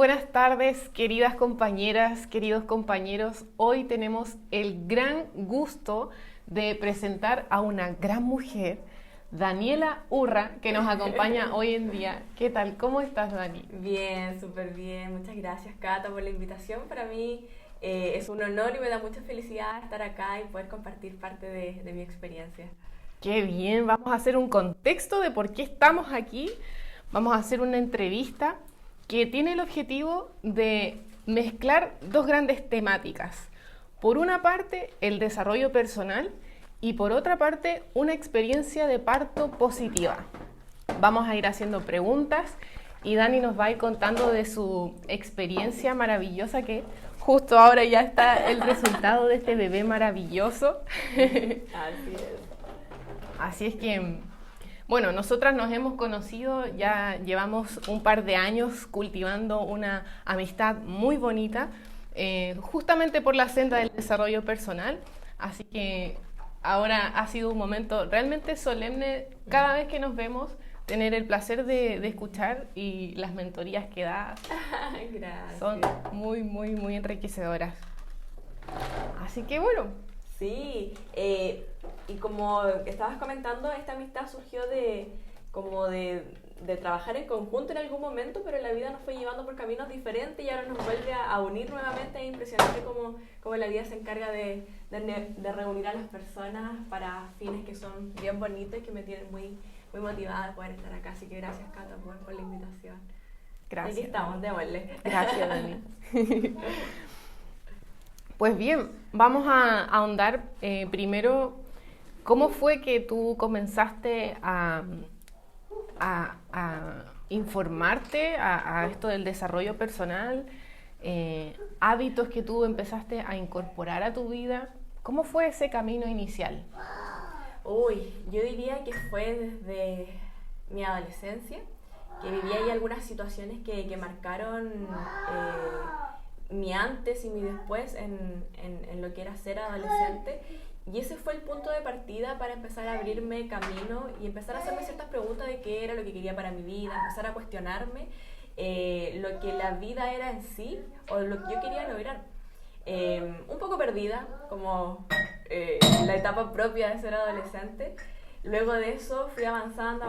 buenas tardes, queridas compañeras, queridos compañeros. Hoy tenemos el gran gusto de presentar a una gran mujer, Daniela Urra, que nos acompaña hoy en día. ¿Qué tal? ¿Cómo estás, Dani? Bien, súper bien. Muchas gracias, Cata, por la invitación. Para mí es un honor y me da mucha felicidad estar acá y poder compartir parte de mi experiencia. Qué bien, vamos a hacer un contexto de por qué estamos aquí. Vamos a hacer una entrevista que tiene el objetivo de mezclar dos grandes temáticas. Por una parte, el desarrollo personal y por otra parte, una experiencia de parto positiva. Vamos a ir haciendo preguntas y Dani nos va a ir contando de su experiencia maravillosa que justo ahora ya está el resultado de este bebé maravilloso. Así es. Así es que, bueno, nosotras nos hemos conocido, ya llevamos un par de años cultivando una amistad muy bonita, justamente por la senda del desarrollo personal, así que ahora ha sido un momento realmente solemne cada vez que nos vemos, tener el placer de escuchar y las mentorías que da son muy, muy, muy enriquecedoras. Así que bueno. Sí, y como estabas comentando, esta amistad surgió de trabajar en conjunto en algún momento, pero la vida nos fue llevando por caminos diferentes y ahora nos vuelve a unir nuevamente. Es impresionante cómo la vida se encarga de reunir a las personas para fines que son bien bonitos y que me tienen muy, muy motivada de poder estar acá. Así que gracias, Cata, por la invitación. Gracias. Aquí estamos, démosle. Gracias, Dani. Pues bien, vamos a ahondar primero, ¿cómo fue que tú comenzaste a informarte a esto del desarrollo personal, hábitos que tú empezaste a incorporar a tu vida? ¿Cómo fue ese camino inicial? Uy, yo diría que fue desde mi adolescencia, que viví ahí algunas situaciones que marcaron mi antes y mi después en lo que era ser adolescente. Y ese fue el punto de partida para empezar a abrirme camino y empezar a hacerme ciertas preguntas de qué era lo que quería para mi vida, empezar a cuestionarme lo que la vida era en sí o lo que yo quería lograr. Un poco perdida, como la etapa propia de ser adolescente. Luego de eso fui avanzando,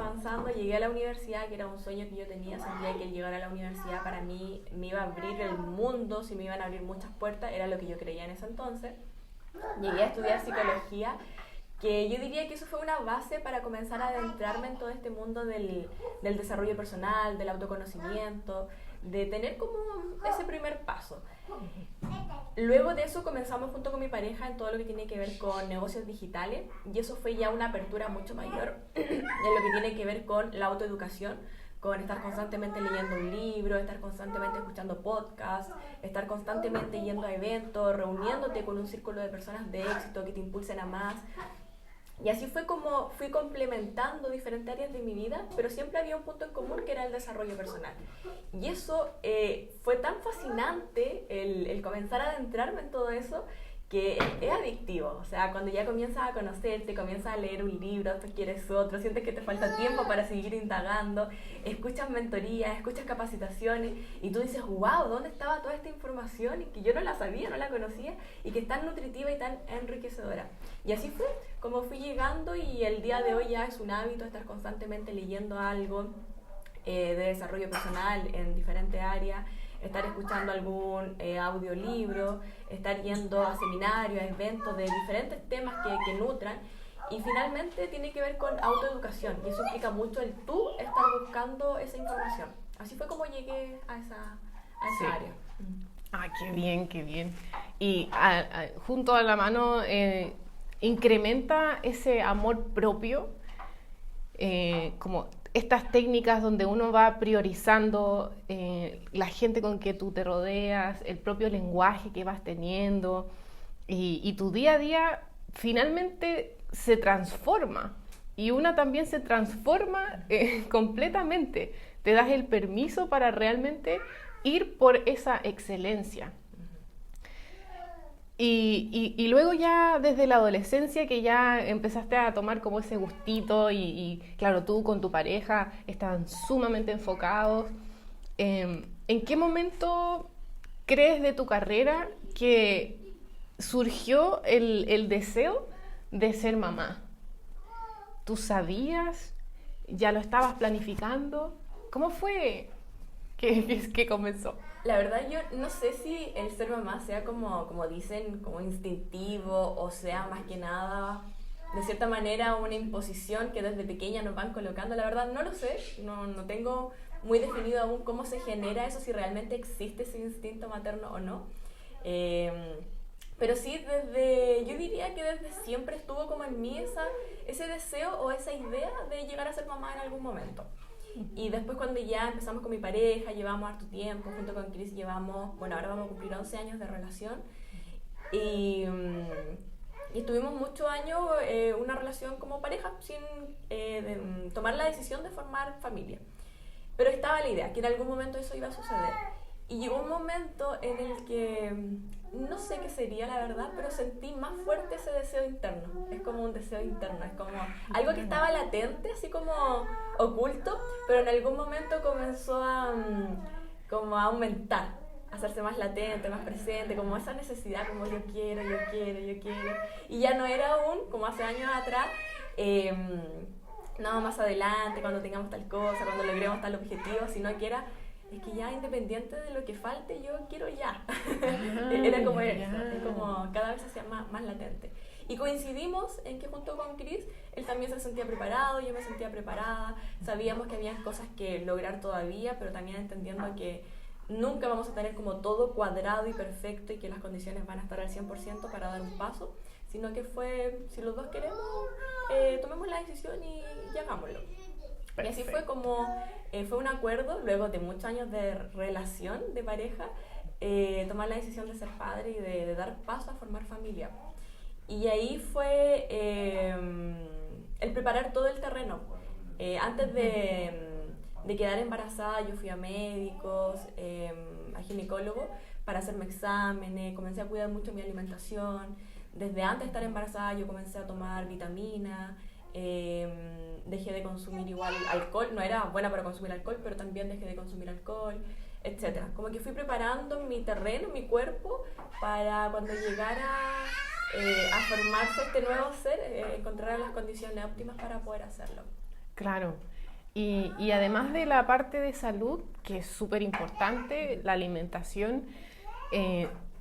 llegué a la universidad, que era un sueño que yo tenía, sentía que el llegar a la universidad para mí me iba a abrir el mundo, si me iban a abrir muchas puertas, era lo que yo creía en ese entonces. Llegué a estudiar psicología, que yo diría que eso fue una base para comenzar a adentrarme en todo este mundo del desarrollo personal, del autoconocimiento, de tener como ese primer paso. Luego de eso comenzamos junto con mi pareja en todo lo que tiene que ver con negocios digitales y eso fue ya una apertura mucho mayor en lo que tiene que ver con la autoeducación, con estar constantemente leyendo un libro, estar constantemente escuchando podcasts, estar constantemente yendo a eventos, reuniéndote con un círculo de personas de éxito que te impulsen a más. Y así fue como fui complementando diferentes áreas de mi vida, pero siempre había un punto en común que era el desarrollo personal. Y eso fue tan fascinante el comenzar a adentrarme en todo eso, que es adictivo. O sea, cuando ya comienzas a conocerte, comienzas a leer un libro, después quieres otro, sientes que te falta tiempo para seguir indagando, escuchas mentorías, escuchas capacitaciones y tú dices, wow, ¿dónde estaba toda esta información? Y que yo no la sabía, no la conocía y que es tan nutritiva y tan enriquecedora. Y así fue como fui llegando y el día de hoy ya es un hábito estar constantemente leyendo algo de desarrollo personal en diferentes áreas, estar escuchando algún audiolibro, estar yendo a seminarios, a eventos de diferentes temas que nutran. Y finalmente tiene que ver con autoeducación y eso implica mucho el tú estar buscando esa información. Así fue como llegué a esa Sí. área. Ah, qué bien, qué bien. Y junto a la mano incrementa ese amor propio, como estas técnicas donde uno va priorizando la gente con que tú te rodeas, el propio lenguaje que vas teniendo y tu día a día finalmente se transforma y una también se transforma completamente. Te das el permiso para realmente ir por esa excelencia. Y luego ya desde la adolescencia que ya empezaste a tomar como ese gustito y claro, tú con tu pareja estaban sumamente enfocados. ¿En qué momento crees de tu carrera que surgió el deseo de ser mamá? ¿Tú sabías? ¿Ya lo estabas planificando? ¿Cómo fue que comenzó? La verdad yo no sé si el ser mamá sea como dicen, como instintivo o sea más que nada de cierta manera una imposición que desde pequeña nos van colocando. La verdad no lo sé, no tengo muy definido aún cómo se genera eso, si realmente existe ese instinto materno o no. Pero sí, yo diría que desde siempre estuvo como en mí ese deseo o esa idea de llegar a ser mamá en algún momento. Y después cuando ya empezamos con mi pareja, llevamos harto tiempo, junto con Chris llevamos, bueno, ahora vamos a cumplir 11 años de relación. Y tuvimos muchos años una relación como pareja sin tomar la decisión de formar familia. Pero estaba la idea que en algún momento eso iba a suceder. Y llegó un momento en el que no sé qué sería la verdad, pero sentí más fuerte ese deseo interno. Es como un deseo interno, es como algo que estaba latente, así como oculto, pero en algún momento comenzó como a aumentar, a hacerse más latente, más presente, como esa necesidad, como yo quiero. Y ya no era aún, como hace años atrás, no, más adelante, cuando tengamos tal cosa, cuando logremos tal objetivo, sino que era, es que ya independiente de lo que falte, yo quiero ya. Era como eso, es como cada vez se hacía más latente. Y coincidimos en que junto con Chris, él también se sentía preparado, yo me sentía preparada, sabíamos que había cosas que lograr todavía, pero también entendiendo que nunca vamos a tener como todo cuadrado y perfecto y que las condiciones van a estar al 100% para dar un paso, sino que fue, si los dos queremos, tomemos la decisión y hagámoslo. Perfecto. Y así fue como, fue un acuerdo, luego de muchos años de relación, de pareja, tomar la decisión de ser padre y de dar paso a formar familia. Y ahí fue el preparar todo el terreno. Antes de quedar embarazada, yo fui a médicos, a ginecólogos, para hacerme exámenes, comencé a cuidar mucho mi alimentación. Desde antes de estar embarazada yo comencé a tomar vitaminas, dejé de consumir igual alcohol, no era buena para consumir alcohol, pero también dejé de consumir alcohol, etc. Como que fui preparando mi terreno, mi cuerpo, para cuando llegara a formarse este nuevo ser, encontrar las condiciones óptimas para poder hacerlo. Claro. Y además de la parte de salud, que es súper importante, la alimentación,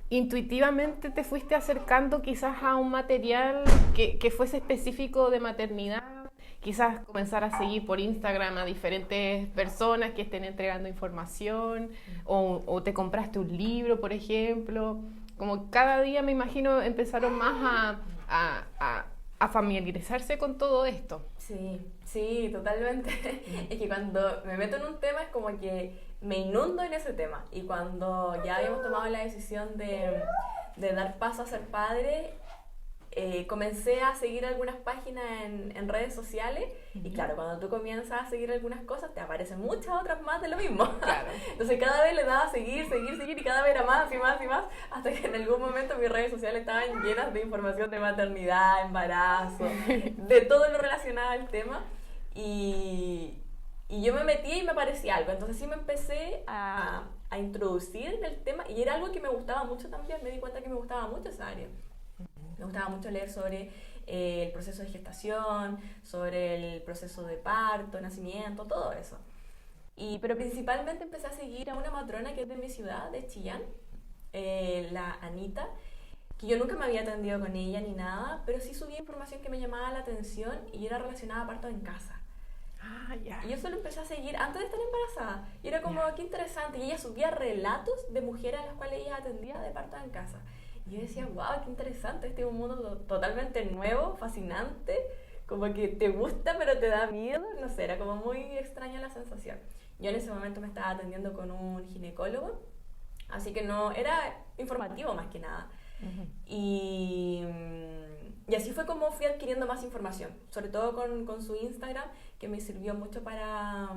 intuitivamente te fuiste acercando quizás a un material que fuese específico de maternidad, quizás comenzar a seguir por Instagram a diferentes personas que estén entregando información, o te compraste un libro, por ejemplo. Como cada día me imagino empezaron más a familiarizarse con todo esto. Sí, totalmente. Es que cuando me meto en un tema es como que me inundo en ese tema. Y cuando ya habíamos tomado la decisión de dar paso a ser padre, comencé a seguir algunas páginas en redes sociales. Y claro, cuando tú comienzas a seguir algunas cosas, te aparecen muchas otras más de lo mismo. Claro. Entonces cada vez le daba a seguir, y cada vez era más y más, hasta que en algún momento mis redes sociales estaban llenas de información de maternidad, embarazo, de todo lo relacionado al tema. Y yo me metí y me aparecía algo. Entonces sí me empecé a introducir en el tema, y era algo que me gustaba mucho también. Me di cuenta que me gustaba mucho esa área. Me gustaba mucho leer sobre el proceso de gestación, sobre el proceso de parto, nacimiento, todo eso. Pero principalmente empecé a seguir a una matrona que es de mi ciudad, de Chillán, la Anita, que yo nunca me había atendido con ella ni nada, pero sí subía información que me llamaba la atención y era relacionada a parto en casa. Y yo solo empecé a seguir antes de estar embarazada. Y era como, qué interesante. Y ella subía relatos de mujeres a las cuales ella atendía de parto en casa. Y yo decía, wow, qué interesante, este es un mundo totalmente nuevo, fascinante, como que te gusta pero te da miedo, no sé, era como muy extraña la sensación. Yo en ese momento me estaba atendiendo con un ginecólogo, así que no, era informativo más que nada. Uh-huh. Y así fue como fui adquiriendo más información, sobre todo con su Instagram, que me sirvió mucho para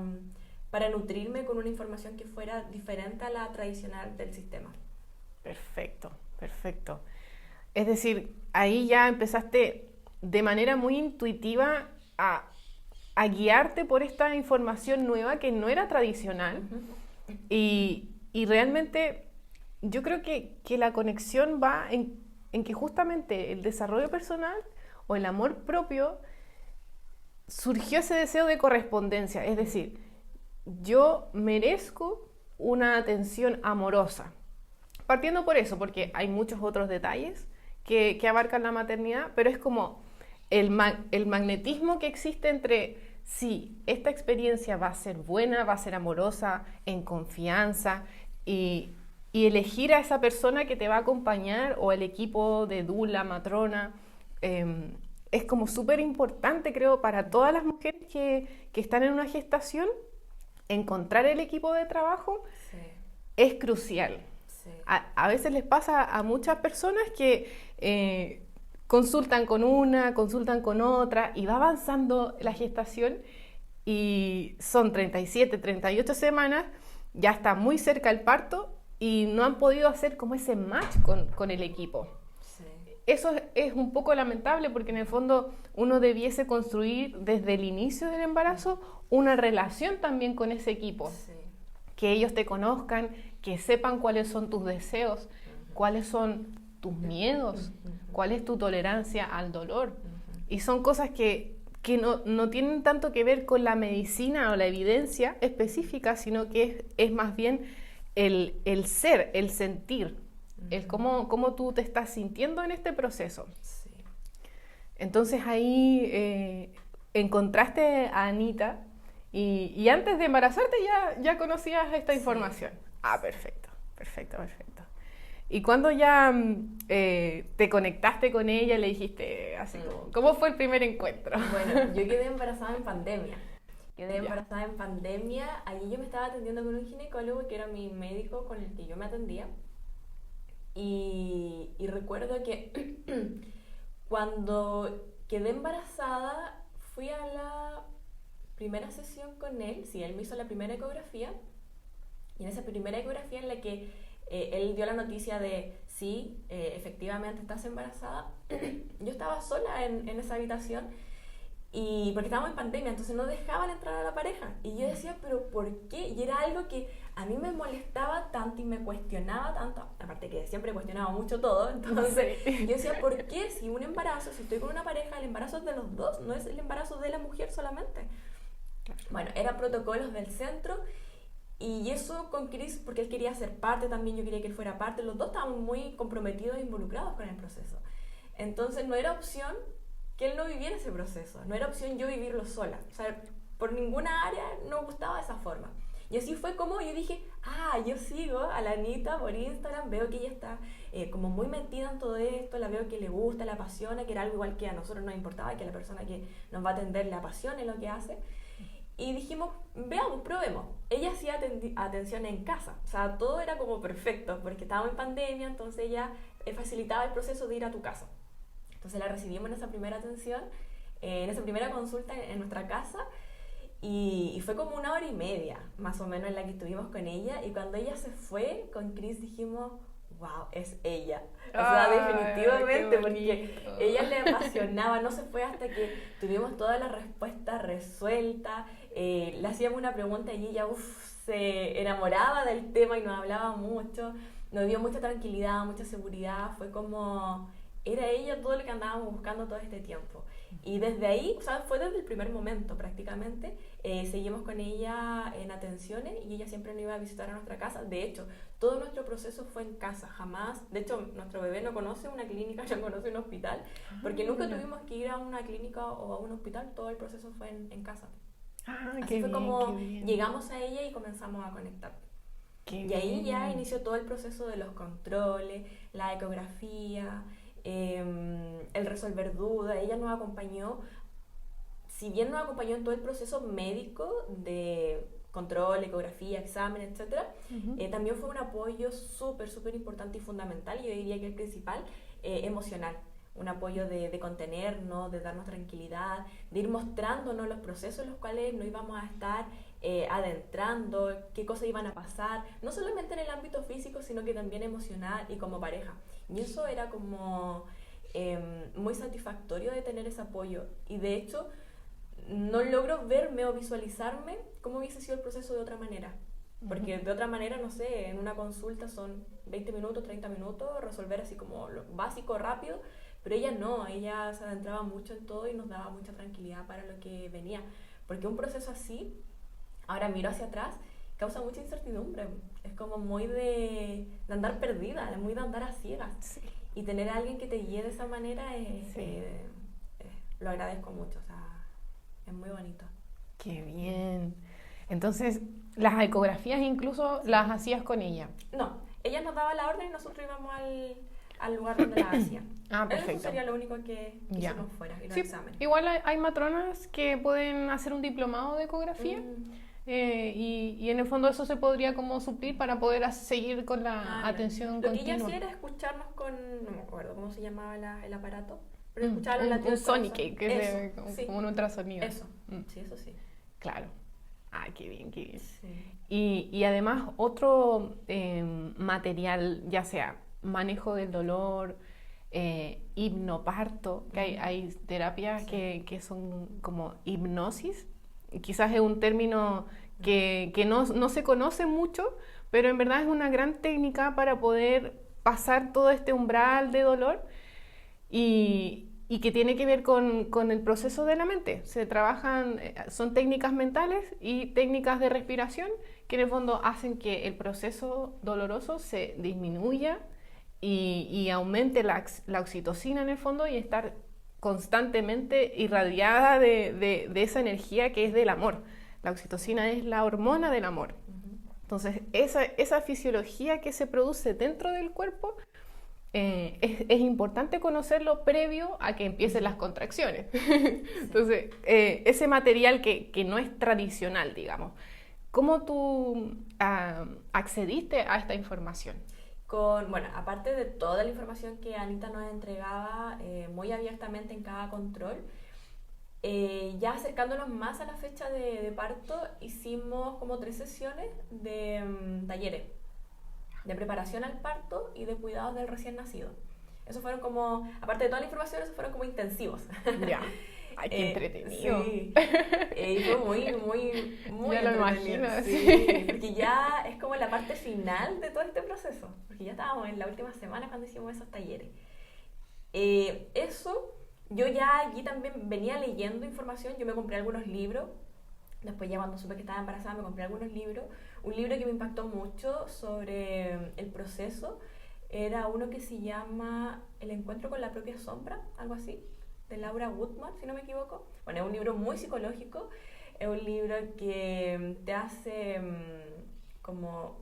nutrirme con una información que fuera diferente a la tradicional del sistema. Perfecto. Es decir, ahí ya empezaste de manera muy intuitiva a guiarte por esta información nueva que no era tradicional. Uh-huh. y y realmente yo creo que la conexión va en que justamente el desarrollo personal o el amor propio surgió ese deseo de correspondencia, es decir, yo merezco una atención amorosa. Partiendo por eso, porque hay muchos otros detalles que abarcan la maternidad, pero es como el magnetismo que existe entre, sí, esta experiencia va a ser buena, va a ser amorosa, en confianza, y elegir a esa persona que te va a acompañar o el equipo de dula, matrona, es como súper importante, creo, para todas las mujeres que están en una gestación, encontrar el equipo de trabajo sí. Es crucial. Sí. A veces les pasa a muchas personas que consultan con una, consultan con otra y va avanzando la gestación y son 37, 38 semanas, ya está muy cerca el parto y no han podido hacer como ese match con el equipo. Sí. Eso es un poco lamentable porque en el fondo uno debiese construir desde el inicio del embarazo una relación también con ese equipo. Sí. Que ellos te conozcan, que sepan cuáles son tus deseos, cuáles son tus miedos, cuál es tu tolerancia al dolor. Y son cosas que no tienen tanto que ver con la medicina o la evidencia específica, sino que es más bien el ser, el sentir, el cómo tú te estás sintiendo en este proceso. Sí. Entonces ahí encontraste a Anita y antes de embarazarte ya conocías esta información. Ah, perfecto. Y cuando ya te conectaste con ella, le dijiste así como, ¿cómo fue el primer encuentro? Bueno, yo quedé embarazada en pandemia. Allí yo me estaba atendiendo con un ginecólogo que era mi médico con el que yo me atendía. Y recuerdo que cuando quedé embarazada, fui a la primera sesión con él. Sí, él me hizo la primera ecografía. Y en esa primera ecografía en la que él dio la noticia de sí, efectivamente estás embarazada, yo estaba sola en esa habitación y porque estábamos en pandemia, entonces no dejaban entrar a la pareja y yo decía, pero ¿por qué? Y era algo que a mí me molestaba tanto y me cuestionaba tanto, aparte que siempre cuestionaba mucho todo, entonces yo decía, ¿por qué si un embarazo, si estoy con una pareja, el embarazo es de los dos, no es el embarazo de la mujer solamente? Bueno, eran protocolos del centro. Y eso con Chris, porque él quería ser parte también, yo quería que él fuera parte, los dos estábamos muy comprometidos e involucrados con el proceso. Entonces no era opción que él no viviera ese proceso, no era opción yo vivirlo sola. O sea, por ninguna área no me gustaba esa forma. Y así fue como yo dije, yo sigo a la Anita por Instagram, veo que ella está como muy metida en todo esto, la veo que le gusta, la apasiona, que era algo igual que a nosotros nos importaba, que a la persona que nos va a atender le apasione lo que hace. Y dijimos, veamos, probemos. Ella hacía atención en casa, o sea, todo era como perfecto, porque estábamos en pandemia, entonces ella facilitaba el proceso de ir a tu casa. Entonces la recibimos en esa primera atención, en esa primera consulta en nuestra casa, y fue como 1 hora y media, más o menos, en la que estuvimos con ella, y cuando ella se fue, con Chris dijimos, wow, es ella. O sea, definitivamente, porque ella le apasionaba, no se fue hasta que tuvimos toda la respuesta resuelta, le hacíamos una pregunta y ella se enamoraba del tema y nos hablaba mucho, nos dio mucha tranquilidad, mucha seguridad, fue como, era ella todo lo que andábamos buscando todo este tiempo. Y desde ahí, o sea, fue desde el primer momento prácticamente, seguimos con ella en atenciones y ella siempre nos iba a visitar a nuestra casa. De hecho, todo nuestro proceso fue en casa, jamás, de hecho, nuestro bebé no conoce una clínica, no conoce un hospital, porque nunca tuvimos que ir a una clínica o a un hospital, todo el proceso fue en casa. Así fue como llegamos a ella y comenzamos a conectar. Y ahí ya inició todo el proceso de los controles, la ecografía, el resolver dudas. Ella nos acompañó, si bien nos acompañó en todo el proceso médico de control, ecografía, examen, etc. También fue un apoyo súper importante y fundamental, y yo diría que el principal, emocional. Un apoyo de contenernos, de darnos tranquilidad, de ir mostrándonos los procesos en los cuales nos íbamos a estar adentrando, qué cosas iban a pasar, no solamente en el ámbito físico, sino que también emocional y como pareja. Y eso era como muy satisfactorio de tener ese apoyo. Y de hecho, no logro verme o visualizarme cómo hubiese sido el proceso de otra manera. Porque de otra manera, no sé, en una consulta son 20 minutos, 30 minutos, resolver así como lo básico, rápido, pero ella se adentraba mucho en todo y nos daba mucha tranquilidad para lo que venía. Porque un proceso así, ahora miro hacia atrás, causa mucha incertidumbre. Es como muy de andar perdida, es muy de andar a ciegas. Sí. Y tener a alguien que te guíe de esa manera Sí. lo agradezco mucho, o sea, es muy bonito. Qué bien. Entonces, las ecografías incluso las hacías con ella. No, ella nos daba la orden y nosotros íbamos al lugar donde la hacían. Ah, perfecto. Eso sería lo único que Ya. hicimos fuera, y los Sí, exámenes. igual hay matronas que pueden hacer un diplomado de ecografía y en el fondo eso se podría como suplir para poder seguir con la atención Lo que ella continua. hacía era escucharnos con, no me acuerdo cómo se llamaba el aparato, pero Mm, escuchaba los un latidos del corazón. Sonicate, que es Eso, como, sí. como un ultrasonido. Eso, Mm, sí, eso sí. claro. Ah, qué bien, qué bien. Sí. Y además otro material, ya sea manejo del dolor, hipnoparto, que hay terapias Sí. que son como hipnosis, y quizás es un término que no se conoce mucho, pero en verdad es una gran técnica para poder pasar todo este umbral de dolor y que tiene que ver con el proceso de la mente. Se trabajan, son técnicas mentales y técnicas de respiración que en el fondo hacen que el proceso doloroso se disminuya y aumente la oxitocina en el fondo y estar constantemente irradiada de esa energía que es del amor. La oxitocina es la hormona del amor. Entonces, esa fisiología que se produce dentro del cuerpo es importante conocerlo previo a que empiecen las contracciones. Entonces, ese material que no es tradicional, digamos, ¿cómo tú accediste a esta información? Bueno, aparte de toda la información que Anita nos entregaba muy abiertamente en cada control, ya acercándonos más a la fecha de parto, hicimos como 3 sesiones de talleres de preparación al parto y de cuidados del recién nacido. Esos fueron como, aparte de toda la información, esos fueron como intensivos. Ya. Ay, qué entretenido. Sí. Y fue muy ya lo entretenido. imagino, sí. Porque ya es como la parte final de todo este proceso. Porque ya estábamos en la última semana cuando hicimos esos talleres. Yo ya allí también venía leyendo información. Yo me compré algunos libros. Después ya cuando supe que estaba embarazada me compré algunos libros. Un libro que me impactó mucho sobre el proceso era uno que se llama El encuentro con la propia sombra, algo así, de Laura Woodman, si no me equivoco. Bueno, es un libro muy psicológico, es un libro que te hace como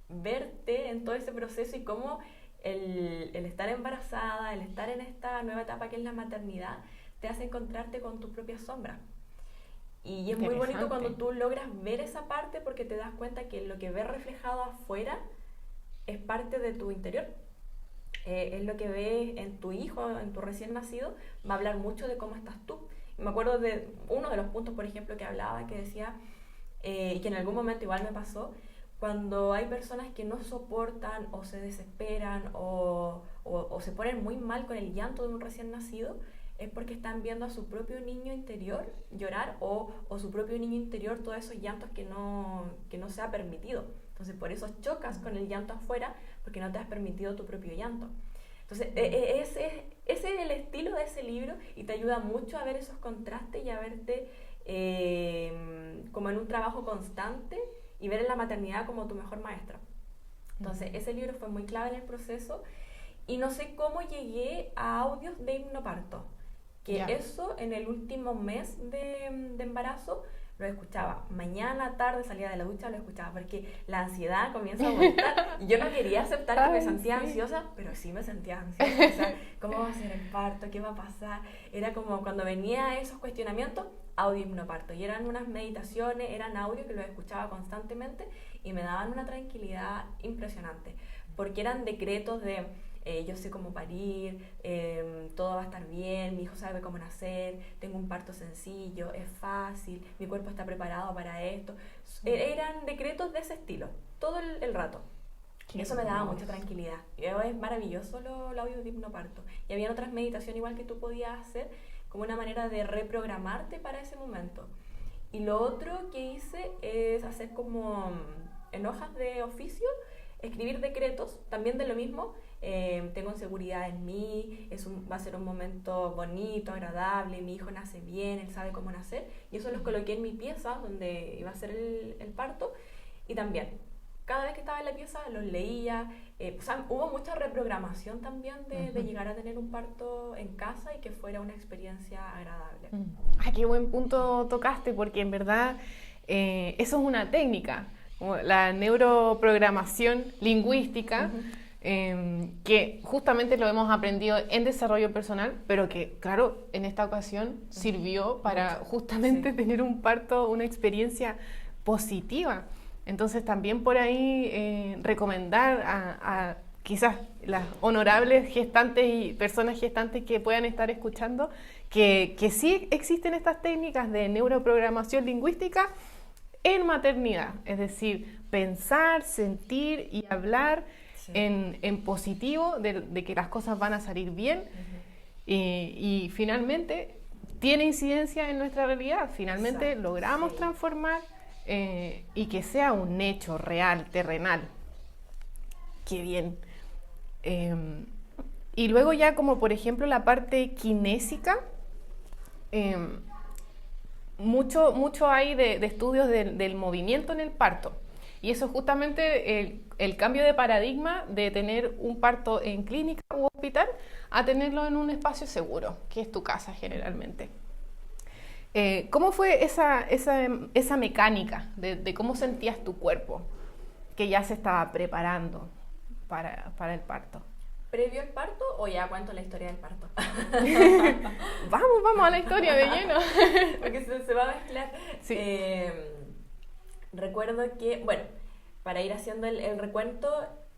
verte en todo ese proceso y cómo el estar embarazada, el estar en esta nueva etapa que es la maternidad, te hace encontrarte con tu propia sombra. Y es muy bonito cuando tú logras ver esa parte porque te das cuenta que lo que ves reflejado afuera es parte de tu interior. Es lo que ves en tu hijo, en tu recién nacido, va a hablar mucho de cómo estás tú. Y me acuerdo de uno de los puntos, por ejemplo, que hablaba, que decía, y que en algún momento igual me pasó, cuando hay personas que no soportan o se desesperan o se ponen muy mal con el llanto de un recién nacido, es porque están viendo a su propio niño interior llorar o su propio niño interior todos esos llantos que no se ha permitido. Entonces por eso chocas con el llanto afuera porque no te has permitido tu propio llanto. Entonces ese es el estilo de ese libro y te ayuda mucho a ver esos contrastes y a verte como en un trabajo constante y ver en la maternidad como tu mejor maestra. Entonces ese libro fue muy clave en el proceso y no sé cómo llegué a audios de hipnoparto. Que eso en el último mes de embarazo lo escuchaba. Mañana, tarde, salía de la ducha, lo escuchaba porque la ansiedad comienza a aumentar. Y yo no quería aceptar que me sentía ansiosa, pero sí me sentía ansiosa. O sea, ¿cómo va a ser el parto? ¿Qué va a pasar? Era como cuando venía esos cuestionamientos, audio hipnoparto. Y eran unas meditaciones, eran audios que los escuchaba constantemente y me daban una tranquilidad impresionante. Porque eran decretos de... yo sé cómo parir, todo va a estar bien, mi hijo sabe cómo nacer, tengo un parto sencillo, es fácil, mi cuerpo está preparado para esto. Eran decretos de ese estilo, todo el rato. Eso me daba mucha tranquilidad. Es maravilloso el audio de hipnoparto. Y había otras meditaciones igual que tú podías hacer como una manera de reprogramarte para ese momento. Y lo otro que hice es hacer como en hojas de oficio, escribir decretos, también de lo mismo. Tengo seguridad en mí, va a ser un momento bonito, agradable, mi hijo nace bien, él sabe cómo nacer, y eso los coloqué en mi pieza donde iba a ser el parto, y también cada vez que estaba en la pieza los leía. O sea, hubo mucha reprogramación también de llegar a tener un parto en casa y que fuera una experiencia agradable. Qué buen punto tocaste, porque en verdad eso es una técnica, como la neuroprogramación lingüística, que justamente lo hemos aprendido en desarrollo personal, pero que, claro, en esta ocasión sirvió para justamente tener un parto, una experiencia positiva. Entonces también por ahí recomendar a quizás las honorables gestantes y personas gestantes que puedan estar escuchando que sí existen estas técnicas de neuroprogramación lingüística en maternidad, es decir, pensar, sentir y hablar en positivo de que las cosas van a salir bien y finalmente tiene incidencia en nuestra realidad, finalmente logramos transformar y que sea un hecho real, terrenal. Qué bien. Y luego ya como por ejemplo la parte kinésica, mucho hay de estudios del movimiento en el parto, y eso es justamente el cambio de paradigma de tener un parto en clínica u hospital a tenerlo en un espacio seguro, que es tu casa generalmente. ¿Cómo fue esa mecánica de cómo sentías tu cuerpo que ya se estaba preparando para el parto? ¿Previo al parto o ya cuento la historia del parto? Vamos a la historia de lleno. Porque se va a mezclar. Sí. Recuerdo que, bueno, para ir haciendo el recuento,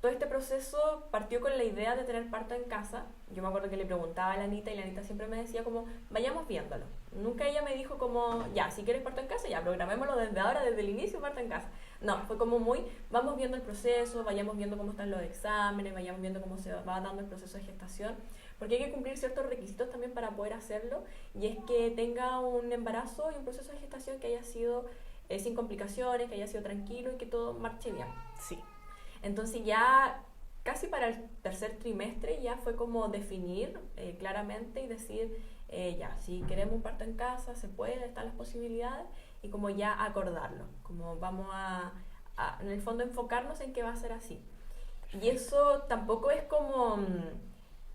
todo este proceso partió con la idea de tener parto en casa. Yo me acuerdo que le preguntaba a la Anita y la Anita siempre me decía como, vayamos viéndolo. Nunca ella me dijo como, ya, si quieres parto en casa, ya, programémoslo desde ahora, desde el inicio, parto en casa. No, fue como vamos viendo el proceso, vayamos viendo cómo están los exámenes, vayamos viendo cómo se va dando el proceso de gestación, porque hay que cumplir ciertos requisitos también para poder hacerlo, y es que tenga un embarazo y un proceso de gestación que haya sido sin complicaciones, que haya sido tranquilo y que todo marche bien. Sí. Entonces ya casi para el tercer trimestre ya fue como definir claramente y decir, ya, si queremos un parto en casa, se puede, están las posibilidades, y como ya acordarlo, como vamos a en el fondo enfocarnos en que va a ser así. Y eso tampoco es como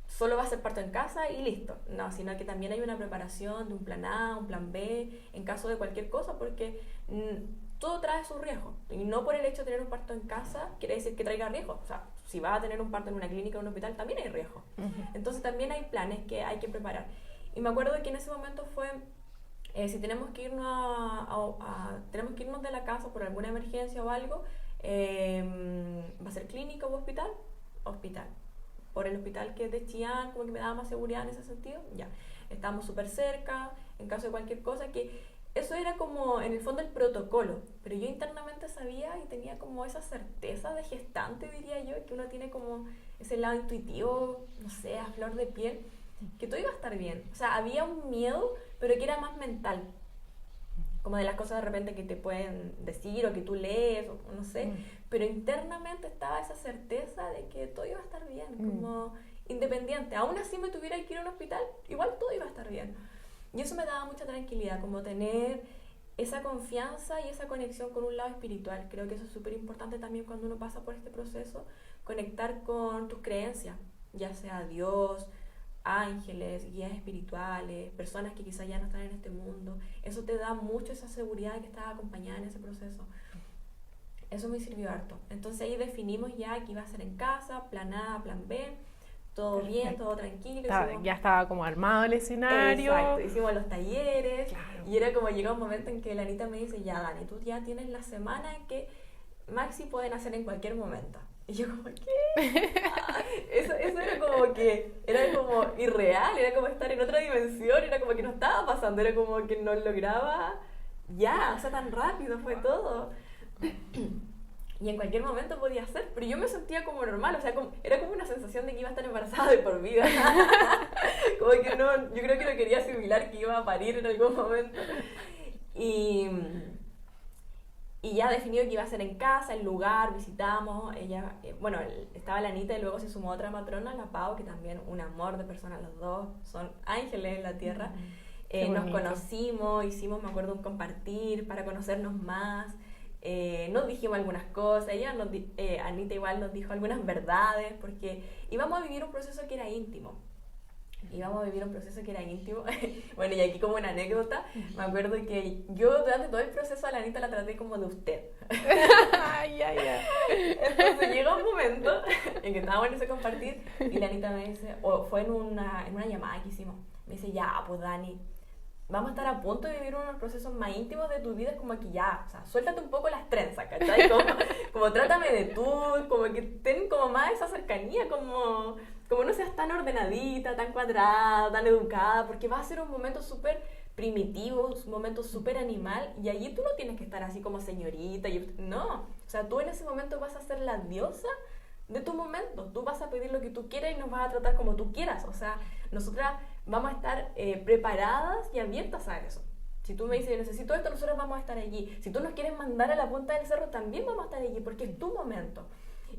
solo va a ser parto en casa y listo, no, sino que también hay una preparación de un plan A, un plan B, en caso de cualquier cosa, porque todo trae su riesgo, y no por el hecho de tener un parto en casa quiere decir que traiga riesgo. O sea, si vas a tener un parto en una clínica o en un hospital también hay riesgo. Entonces también hay planes que hay que preparar. Y me acuerdo que en ese momento fue, si tenemos que irnos tenemos que irnos de la casa por alguna emergencia o algo, va a ser clínica o hospital, hospital. Por el hospital que es de Chillán, como que me daba más seguridad en ese sentido, ya. Estábamos súper cerca, en caso de cualquier cosa, que eso era como en el fondo el protocolo, pero yo internamente sabía y tenía como esa certeza de gestante, diría yo, que uno tiene como ese lado intuitivo, no sé, a flor de piel, que todo iba a estar bien. O sea, había un miedo, pero que era más mental, como de las cosas de repente que te pueden decir o que tú lees, o no sé, pero internamente estaba esa certeza de que todo iba a estar bien, como independiente. Aún así me tuviera que ir a un hospital, igual todo iba a estar bien. Y eso me daba mucha tranquilidad, como tener esa confianza y esa conexión con un lado espiritual. Creo que eso es súper importante también cuando uno pasa por este proceso, conectar con tus creencias, ya sea Dios, ángeles, guías espirituales, personas que quizás ya no están en este mundo. Eso te da mucho esa seguridad de que estás acompañada en ese proceso. Eso me sirvió harto. Entonces ahí definimos ya que iba a ser en casa, plan A, plan B, todo perfecto, bien, todo tranquilo. Ya estaba como armado el escenario. Exacto, hicimos los talleres, claro. Y era como llegó un momento en que la Anita me dice, ya Dani, tú ya tienes la semana en que Maxi puede nacer en cualquier momento. Y yo como, ¿qué? Eso era como que, era como irreal, era como estar en otra dimensión, era como que no estaba pasando, era como que no lograba ya, o sea, tan rápido fue todo. Y en cualquier momento podía ser, pero yo me sentía como normal, o sea, era como una sensación de que iba a estar embarazada de por vida. Como que no, yo creo que no quería asimilar que iba a parir en algún momento. Y Y ya definido que iba a ser en casa, el lugar, visitamos, ella, bueno, estaba la Anita y luego se sumó otra matrona, la Pau, que también un amor de persona, los dos son ángeles en la tierra. Nos conocimos, hicimos, me acuerdo, un compartir para conocernos más, nos dijimos algunas cosas, Anita igual nos dijo algunas verdades, porque íbamos a vivir un proceso que era íntimo. Bueno, y aquí como una anécdota, me acuerdo que yo durante todo el proceso a la Anita la traté como de usted. Entonces llega un momento en que estábamos en ese compartir y la Anita me dice, o fue en una llamada que hicimos, me dice, ya, pues Dani, vamos a estar a punto de vivir uno de los procesos más íntimos de tu vida, es como que ya, o sea, suéltate un poco las trenzas, ¿cachai? Como trátame de tú, como que ten como más esa cercanía, como no seas tan ordenadita, tan cuadrada, tan educada, porque va a ser un momento súper primitivo, un momento súper animal, y allí tú no tienes que estar así como señorita, no, o sea, tú en ese momento vas a ser la diosa de tu momento, tú vas a pedir lo que tú quieras y nos vas a tratar como tú quieras, o sea, nosotras vamos a estar preparadas y abiertas a eso. Si tú me dices, yo necesito esto, nosotros vamos a estar allí. Si tú nos quieres mandar a la punta del cerro, también vamos a estar allí, porque es tu momento.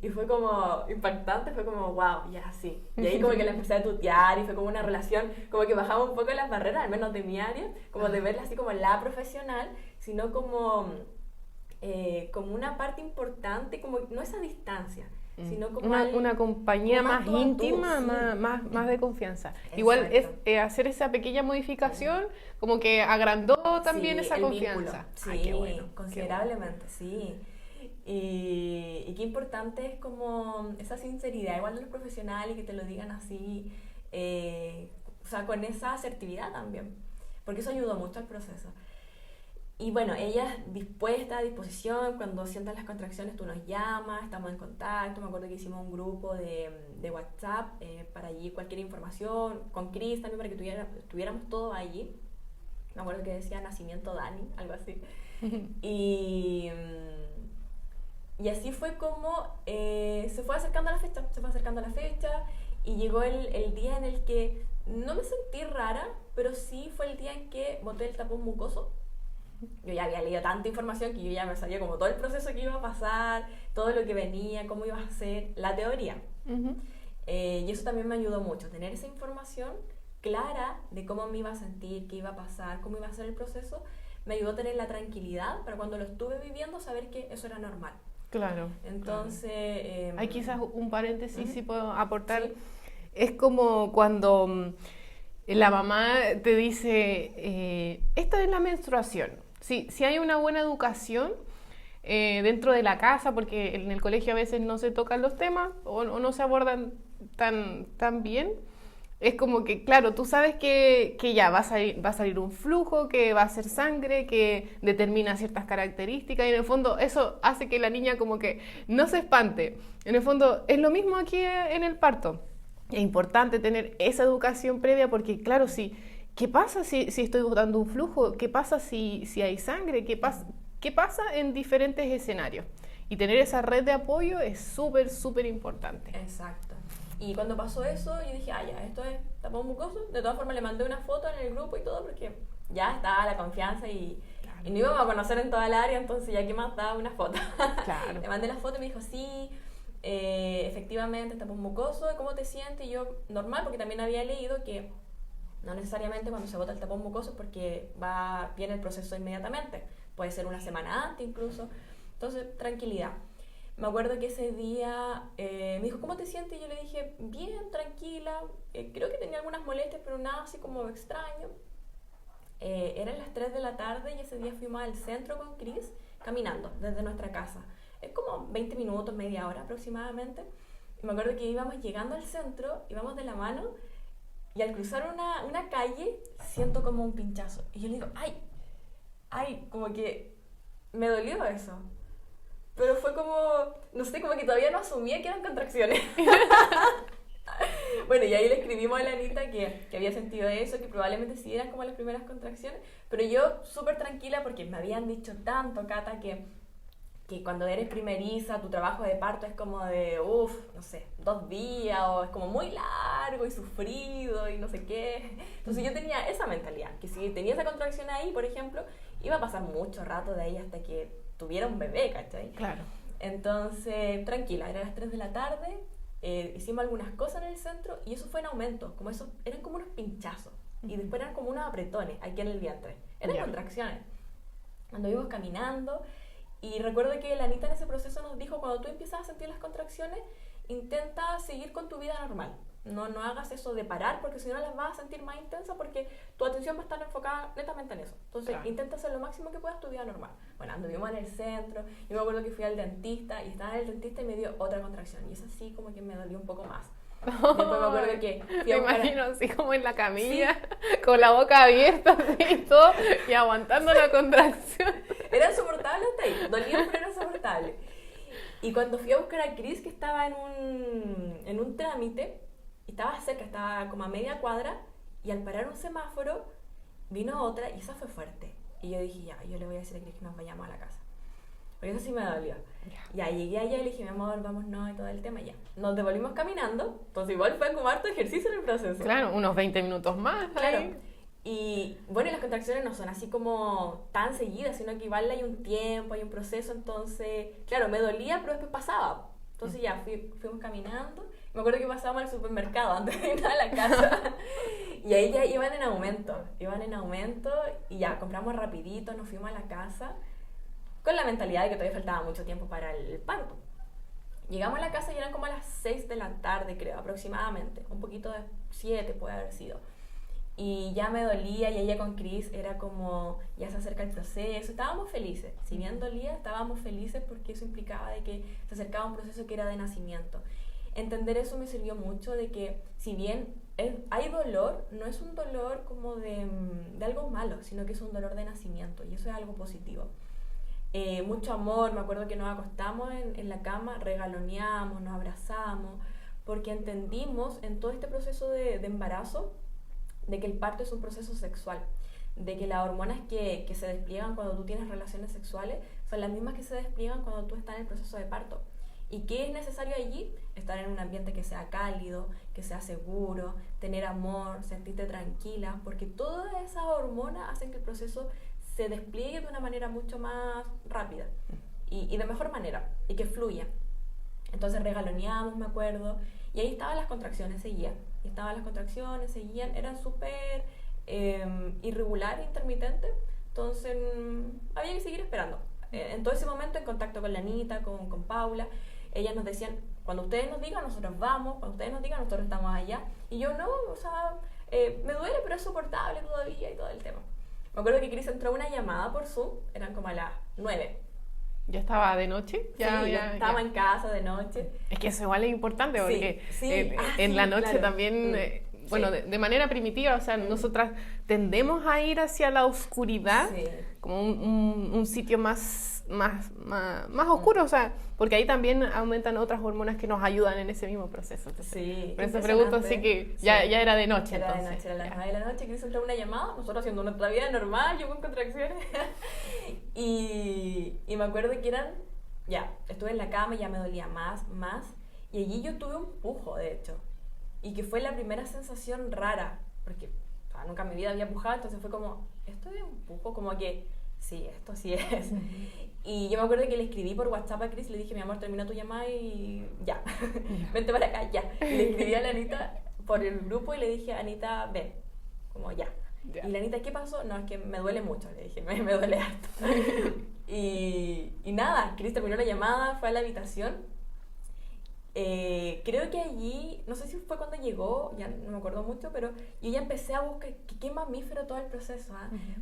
Y fue como impactante, fue como, wow, ya, sí. Y ahí como que la empecé a tutear y fue como una relación, como que bajaba un poco las barreras, al menos de mi área, como de verla así como la profesional, sino como una parte importante, como no esa distancia, sino como una compañía más íntima, más de confianza. Exacto. Igual es hacer esa pequeña modificación, como que agrandó también esa confianza. Sí, qué bueno, considerablemente, sí. Y qué importante es como esa sinceridad, igual de los profesionales, que te lo digan así, o sea, con esa asertividad también, porque eso ayudó mucho al proceso. Y bueno, ella dispuesta, a disposición, cuando sientas las contracciones tú nos llamas, estamos en contacto. Me acuerdo que hicimos un grupo de WhatsApp para allí cualquier información, con Cris también para que tuviéramos todo allí. Me acuerdo que decía nacimiento Dani, algo así. Y así fue como se fue acercando a la fecha, y llegó el día en el que no me sentí rara, pero sí fue el día en que boté el tapón mucoso. Yo ya había leído tanta información que yo ya me sabía como todo el proceso que iba a pasar, todo lo que venía, cómo iba a ser, la teoría. Y eso también me ayudó mucho, tener esa información clara de cómo me iba a sentir, qué iba a pasar, cómo iba a ser el proceso. Me ayudó a tener la tranquilidad para cuando lo estuve viviendo saber que eso era normal. Claro. Entonces... hay quizás un paréntesis, si puedo aportar. Sí. Es como cuando la mamá te dice, esta es la menstruación. Si hay una buena educación dentro de la casa, porque en el colegio a veces no se tocan los temas o no se abordan tan bien, es como que, claro, tú sabes que ya va a salir un flujo, que va a ser sangre, que determina ciertas características, y en el fondo eso hace que la niña como que no se espante. En el fondo es lo mismo aquí en el parto. Es importante tener esa educación previa porque, claro, ¿qué pasa si estoy botando un flujo? ¿Qué pasa si hay sangre? ¿Qué pasa en diferentes escenarios? Y tener esa red de apoyo es súper, súper importante. Exacto. Y cuando pasó eso, yo dije, ya, esto es tapón mucoso. De todas formas, le mandé una foto en el grupo y todo, porque ya estaba la confianza y no íbamos a conocer en toda el área, entonces ya que más daba una foto. Claro. Le mandé la foto y me dijo, sí, efectivamente, tapón mucoso. ¿Cómo te sientes? Y yo, normal, porque también había leído que no necesariamente cuando se bota el tapón mucoso porque viene el proceso inmediatamente. Puede ser una semana antes incluso. Entonces, tranquilidad. Me acuerdo que ese día me dijo, ¿cómo te sientes? Y yo le dije, bien, tranquila. Creo que tenía algunas molestias, pero nada así como extraño. Eran las 3 de la tarde y ese día fuimos al centro con Cris caminando desde nuestra casa. Es como 20 minutos, media hora aproximadamente. Y me acuerdo que íbamos llegando al centro, íbamos de la mano, y al cruzar una calle siento como un pinchazo. Y yo le digo, ay, como que me dolió eso. Pero fue como, no sé, como que todavía no asumía que eran contracciones. Bueno, y ahí le escribimos a la Anita que había sentido eso, que probablemente sí eran como las primeras contracciones. Pero yo súper tranquila porque me habían dicho tanto, Cata, que cuando eres primeriza, tu trabajo de parto es como de, no sé, 2 días, o es como muy largo y sufrido y no sé qué. Entonces yo tenía esa mentalidad, que si tenía esa contracción ahí, por ejemplo, iba a pasar mucho rato de ahí hasta que tuviera un bebé, ¿cachai? Claro. Entonces, tranquila, eran las 3 de la tarde, hicimos algunas cosas en el centro y eso fue en aumento, como esos, eran como unos pinchazos y después eran como unos apretones aquí en el vientre, eran contracciones. Cuando íbamos caminando, y recuerdo que la Anita en ese proceso nos dijo, cuando tú empiezas a sentir las contracciones, intenta seguir con tu vida normal. No hagas eso de parar, porque si no las vas a sentir más intensas, porque tu atención va a estar enfocada netamente en eso. Entonces, intenta hacer lo máximo que puedas tu vida normal. Bueno, anduvimos en el centro, yo me acuerdo que fui al dentista, y estaba en el dentista y me dio otra contracción, y eso sí como que me dolió un poco más. Después me acuerdo que me imagino así como en la camilla, con la boca abierta así y todo, y aguantando la contracción. Era insoportable hasta ahí, dolía pero era insoportable. Y cuando fui a buscar a Chris, que estaba en un trámite, y estaba cerca, estaba como a media cuadra, y al parar un semáforo, vino otra, y esa fue fuerte. Y yo dije, ya, yo le voy a decir a Chris que nos vayamos a la casa. Porque eso sí me dolió. Ya llegué allá y le dije, mi amor, vámonos y todo el tema, ya. Nos devolvimos caminando, entonces igual fue como harto ejercicio en el proceso. Claro, unos 20 minutos más. Claro. Ahí. Y bueno, y las contracciones no son así como tan seguidas, sino que igual hay un tiempo, hay un proceso, entonces, claro, me dolía, pero después pasaba. Entonces ya fuimos caminando. Me acuerdo que pasábamos al supermercado antes de ir a la casa. Y ahí ya iban en aumento, y ya compramos rapidito, nos fuimos a la casa, con la mentalidad de que todavía faltaba mucho tiempo para el parto. Llegamos a la casa y eran como a las 6 de la tarde, creo, aproximadamente. Un poquito de 7 puede haber sido. Y ya me dolía, y ella con Chris era como, ya se acerca el proceso. Estábamos felices. Si bien dolía, estábamos felices porque eso implicaba de que se acercaba un proceso que era de nacimiento. Entender eso me sirvió mucho, de que si bien hay dolor, no es un dolor como de algo malo, sino que es un dolor de nacimiento, y eso es algo positivo. Mucho amor, me acuerdo que nos acostamos en la cama, regaloneamos, nos abrazamos, porque entendimos en todo este proceso de embarazo de que el parto es un proceso sexual, de que las hormonas que se despliegan cuando tú tienes relaciones sexuales son las mismas que se despliegan cuando tú estás en el proceso de parto. ¿Y qué es necesario allí? Estar en un ambiente que sea cálido, que sea seguro, tener amor, sentirte tranquila, porque todas esas hormonas hacen que el proceso se despliegue de una manera mucho más rápida y de mejor manera, y que fluya. Entonces regaloneamos, me acuerdo, y ahí estaban las contracciones, seguían, eran súper irregulares, intermitentes, entonces había que seguir esperando. En todo ese momento, en contacto con la Anita, con Paula, ellas nos decían, cuando ustedes nos digan, nosotros vamos, cuando ustedes nos digan, nosotros estamos allá, y yo no, o sea, me duele, pero es soportable todavía, y todo el tema. Me acuerdo que Chris entró a una llamada por Zoom, eran como a las 9. ¿Ya estaba de noche? Ya estaba en casa de noche. Es que eso igual es importante, porque en la noche también, bueno, de manera primitiva, o sea, nosotras tendemos a ir hacia la oscuridad, como un sitio más oscuro, o sea, porque ahí también aumentan otras hormonas que nos ayudan en ese mismo proceso. Entonces, por eso pregunto, así que ya era de noche. Era de noche, era las 9 de la noche, Chris entró a una llamada, nosotros haciendo nuestra vida normal, yo con contracciones. y me acuerdo que estuve en la cama y ya me dolía más, y allí yo tuve un pujo, de hecho, y que fue la primera sensación rara, porque nunca en mi vida había pujado, entonces fue como, esto es un pujo, como que, sí, esto sí es. Y yo me acuerdo que le escribí por WhatsApp a Chris, le dije, mi amor, termina tu llamada y ya, vente para acá, ya. Y le escribí a la Anita por el grupo y le dije, Anita, ven, como ya. Y la Anita, ¿qué pasó? No, es que me duele mucho, le dije, me duele harto. y nada, Chris terminó la llamada, fue a la habitación. Creo que allí, no sé si fue cuando llegó, ya no me acuerdo mucho, pero yo ya empecé a buscar qué mamífero todo el proceso,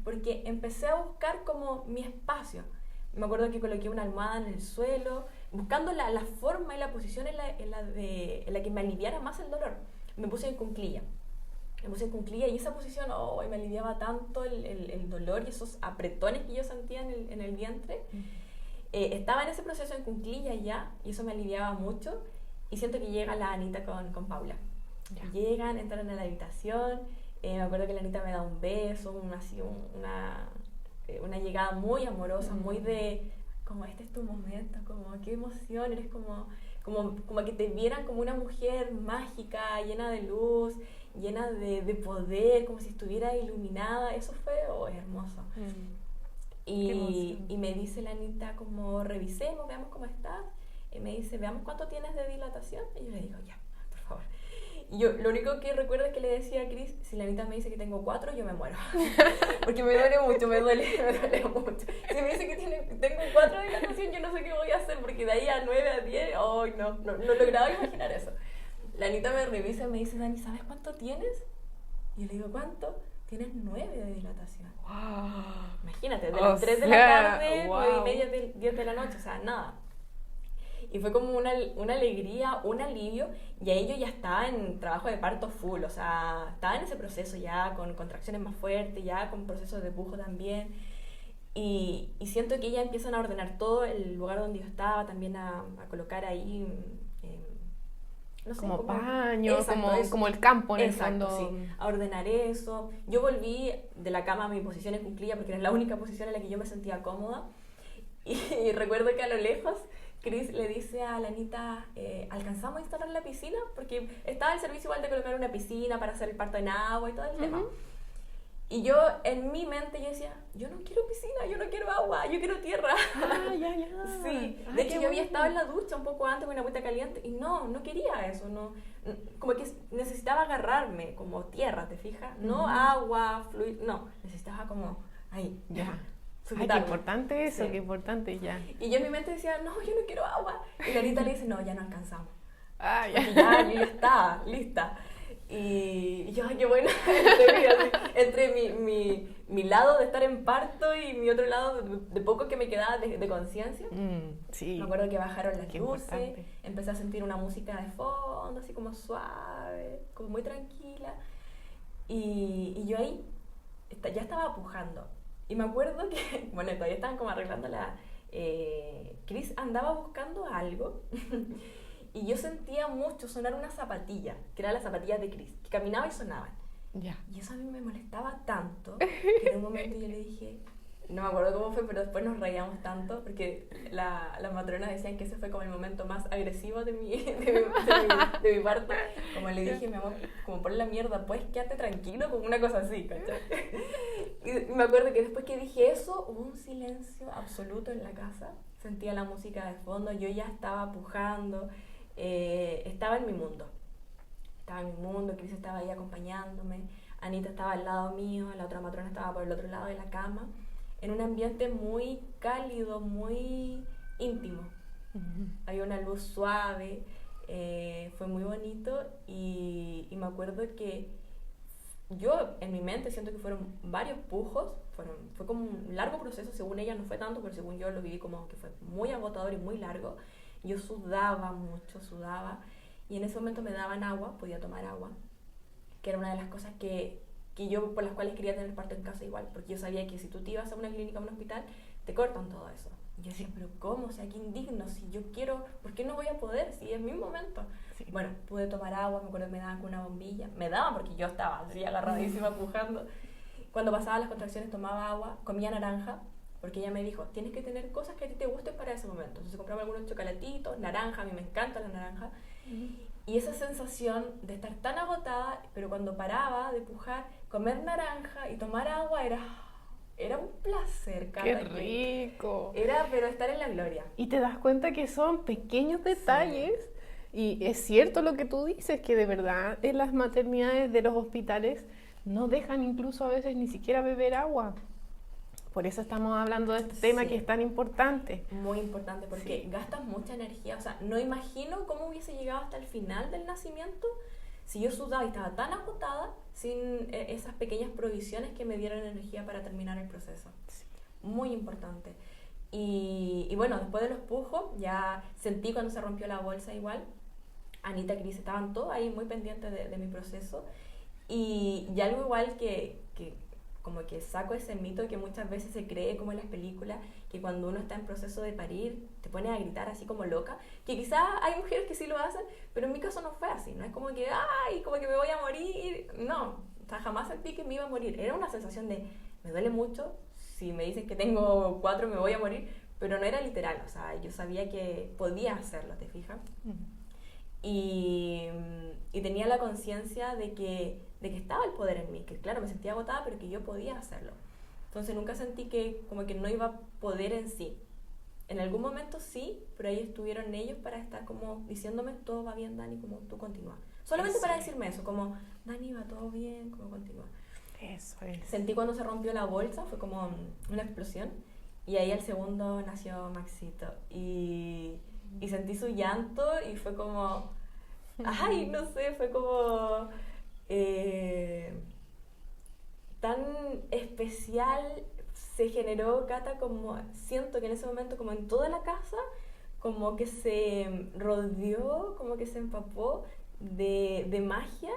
porque empecé a buscar como mi espacio. Me acuerdo que coloqué una almohada en el suelo, buscando la forma y la posición en la que me aliviara más el dolor. Me puse en cuclilla y esa posición me aliviaba tanto el dolor y esos apretones que yo sentía en el vientre. Estaba en ese proceso en cuclilla ya, y eso me aliviaba mucho. Y siento que llega la Anita con Paula. Llegan, entran a la habitación. Me acuerdo que la Anita me da un beso, una llegada muy amorosa, muy de, como este es tu momento, como qué emoción, eres como que te vieran como una mujer mágica, llena de luz, llena de poder, como si estuviera iluminada. Eso fue hermoso. Y me dice la Anita como, revisemos, veamos cómo está. Y me dice, veamos cuánto tienes de dilatación. Y yo le digo, ya, por favor. Y yo lo único que recuerdo es que le decía a Cris, si la Anita me dice que tengo 4, yo me muero. Porque me duele mucho, me duele mucho. Si me dice que tengo 4 de dilatación, yo no sé qué voy a hacer, porque de ahí a 9, a 10, ay, no lograba imaginar eso. La Anita me revisa y me dice, Dani, ¿sabes cuánto tienes? Y yo le digo, ¿cuánto? Tienes 9 de dilatación. Wow. Imagínate, de las 3 de la tarde, 9 y media, 10 de la noche, o sea, nada. Y fue como una alegría, un alivio, y ahí yo ya estaba en trabajo de parto full, o sea, estaba en ese proceso ya, con contracciones más fuertes, ya con procesos de pujo también. Y siento que ya empiezan a ordenar todo el lugar donde yo estaba, también a colocar ahí... no sé, como paños, como el campo en exacto, el fondo. Sí, a ordenar eso. Yo volví de la cama a mi posición en cuclilla porque era la única posición en la que yo me sentía cómoda. Y recuerdo que a lo lejos Cris le dice a la Anita, ¿alcanzamos a instalar la piscina? Porque estaba el servicio igual de colocar una piscina para hacer el parto en agua y todo el tema. Y yo, en mi mente, yo decía, yo no quiero piscina, yo no quiero agua, yo quiero tierra. Ya. Sí, de hecho yo había estado en la ducha un poco antes con una agüita caliente y no quería eso, como que necesitaba agarrarme como tierra, ¿te fijas? No agua, fluido, no, necesitaba como ahí, ya. Ay, qué importante eso, sí. Qué importante, ya. Y yo en mi mente decía, no, yo no quiero agua. Y la Anita le dice, no, ya no alcanzamos. Ya. Yo ya estaba lista. Y yo, ay, qué buena, entre mi lado de estar en parto y mi otro lado de poco que me quedaba de conciencia. Sí. Me acuerdo que bajaron las luces, importante. Empecé a sentir una música de fondo, así como suave, como muy tranquila. Y yo ahí ya estaba pujando. Y me acuerdo que, bueno, todavía estaban como arreglando Cris andaba buscando algo. Y yo sentía mucho sonar una zapatilla, que era la zapatilla de Cris, que caminaba y sonaban. Ya. Y eso a mí me molestaba tanto, que en un momento yo le dije, no me acuerdo cómo fue, pero después nos reíamos tanto, porque las matronas decían que ese fue como el momento más agresivo de mi parto. Como le dije, mi amor, como por la mierda, puedes quedarte tranquilo, como una cosa así, ¿cachai? Y me acuerdo que después que dije eso, hubo un silencio absoluto en la casa. Sentía la música de fondo, yo ya estaba pujando. Estaba en mi mundo, Cris estaba ahí acompañándome, Anita estaba al lado mío, la otra matrona estaba por el otro lado de la cama, en un ambiente muy cálido, muy íntimo. Había una luz suave, fue muy bonito y me acuerdo que yo en mi mente siento que fueron varios pujos, fue como un largo proceso, según ella no fue tanto, pero según yo lo viví como que fue muy agotador y muy largo. Yo sudaba mucho, y en ese momento me daban agua, podía tomar agua, que era una de las cosas que yo por las cuales quería tener parto en casa igual, porque yo sabía que si tú te ibas a una clínica o a un hospital, te cortan todo eso. Y yo decía, pero ¿cómo? O sea, qué indigno, si yo quiero, ¿por qué no voy a poder? Si es mi momento. Sí. Bueno, pude tomar agua, me acuerdo que me daban con una bombilla, me daban porque yo estaba así agarradísima, pujando. Cuando pasaba las contracciones tomaba agua, comía naranja, porque ella me dijo, tienes que tener cosas que a ti te gusten para ese momento. Entonces compraba algunos chocolatitos, naranja, a mí me encanta la naranja. Y esa sensación de estar tan agotada, pero cuando paraba de pujar, comer naranja y tomar agua era un placer. ¡Qué rico! Pero estar en la gloria. Y te das cuenta que son pequeños detalles. Sí. Y es cierto lo que tú dices, que de verdad en las maternidades de los hospitales no dejan incluso a veces ni siquiera beber agua. Por eso estamos hablando de este tema que es tan importante. Muy importante, porque gastas mucha energía. O sea, no imagino cómo hubiese llegado hasta el final del nacimiento si yo sudaba y estaba tan agotada sin esas pequeñas provisiones que me dieron energía para terminar el proceso. Sí. Muy importante. Y bueno, después de los pujos, ya sentí cuando se rompió la bolsa igual. Anita y Cris estaban todos ahí muy pendientes de mi proceso. Y algo igual que como que saco ese mito que muchas veces se cree como en las películas, que cuando uno está en proceso de parir te pones a gritar así como loca, que quizás hay mujeres que sí lo hacen, pero en mi caso no fue así, no es como que ¡ay! Como que me voy a morir, no, o sea, jamás sentí que me iba a morir, era una sensación de me duele mucho, si me dicen que tengo 4 me voy a morir, pero no era literal, o sea, yo sabía que podía hacerlo, ¿te fijas? Y tenía la conciencia de que estaba el poder en mí, que claro, me sentía agotada, pero que yo podía hacerlo. Entonces nunca sentí que como que no iba a poder en sí. En algún momento sí, pero ahí estuvieron ellos para estar como diciéndome, todo va bien, Dani, como tú continúa. Solamente Eso para es. decirme eso, como, Dani, va todo bien, como continúa. Eso es. Sentí cuando se rompió la bolsa, fue como una explosión. Y ahí al segundo nació Maxito. Y sentí su llanto y fue como, ay, no sé, fue como tan especial. Se generó, Cata, como, siento que en ese momento, como en toda la casa, como que se rodeó, como que se empapó de magia,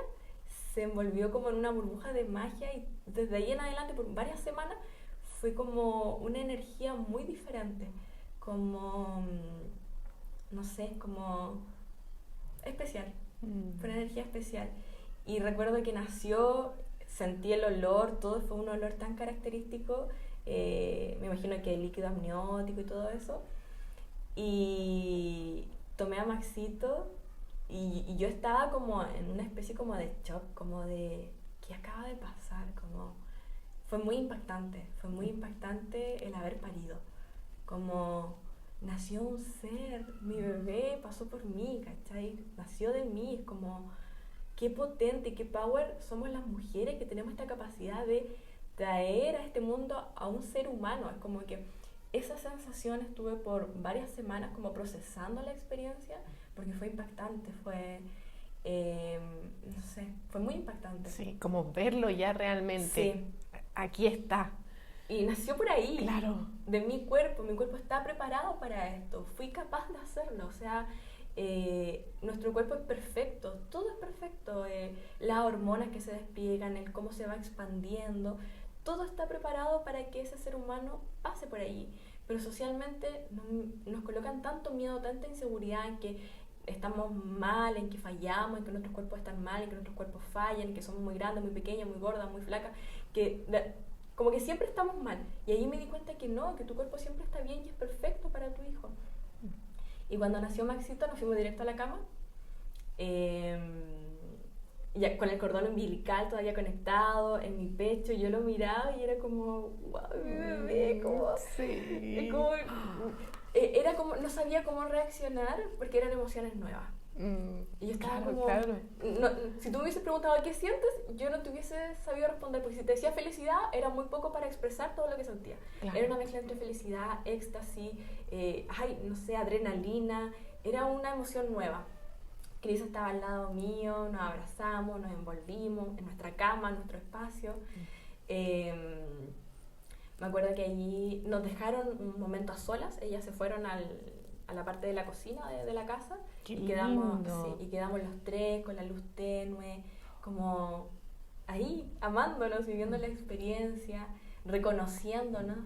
se envolvió como en una burbuja de magia y desde ahí en adelante, por varias semanas, fue como una energía muy diferente, como, no sé, como especial, fue una energía especial. Y recuerdo que nació, sentí el olor, todo fue un olor tan característico, me imagino que líquido amniótico y todo eso. Y tomé a Maxito y yo estaba como en una especie como de shock, como de ¿qué acaba de pasar? Como, fue muy impactante el haber parido, como nació un ser, mi bebé pasó por mí, ¿cachai? Nació de mí, es como qué potente, qué power somos las mujeres que tenemos esta capacidad de traer a este mundo a un ser humano. Es como que esa sensación estuve por varias semanas como procesando la experiencia porque fue impactante, fue, no sé, fue muy impactante. Sí, como verlo ya realmente. Sí. Aquí está. Y nació por ahí, Claro. de mi cuerpo está preparado para esto, fui capaz de hacerlo, o sea, nuestro cuerpo es perfecto, todo es perfecto, las hormonas que se despliegan, el cómo se va expandiendo, todo está preparado para que ese ser humano pase por ahí, pero socialmente nos colocan tanto miedo, tanta inseguridad en que estamos mal, en que fallamos, en que nuestros cuerpos están mal, en que nuestros cuerpos fallan, en que somos muy grandes, muy pequeñas, muy gordas, muy flacas, que como que siempre estamos mal. Y ahí me di cuenta que no, que tu cuerpo siempre está bien y es perfecto para tu hijo. Y cuando nació Maxito nos fuimos directo a la cama, ya con el cordón umbilical todavía conectado en mi pecho, yo lo miraba y era como, wow, mi bebé, como, Sí. era como, no sabía cómo reaccionar porque eran emociones nuevas. Y yo estaba Claro, como, claro. no, si tú me hubieses preguntado qué sientes, yo no te hubiese sabido responder, porque si te decía felicidad, era muy poco para expresar todo lo que sentía. Claro. Era una mezcla entre felicidad, éxtasis, ay, no sé, adrenalina, era una emoción nueva. Cris estaba al lado mío, nos abrazamos, nos envolvimos en nuestra cama, en nuestro espacio. Me acuerdo que allí nos dejaron un momento a solas, ellas se fueron a la parte de la cocina de la casa. Qué y quedamos, lindo. sí, y quedamos los tres con la luz tenue, como ahí, amándonos, viviendo la experiencia, reconociéndonos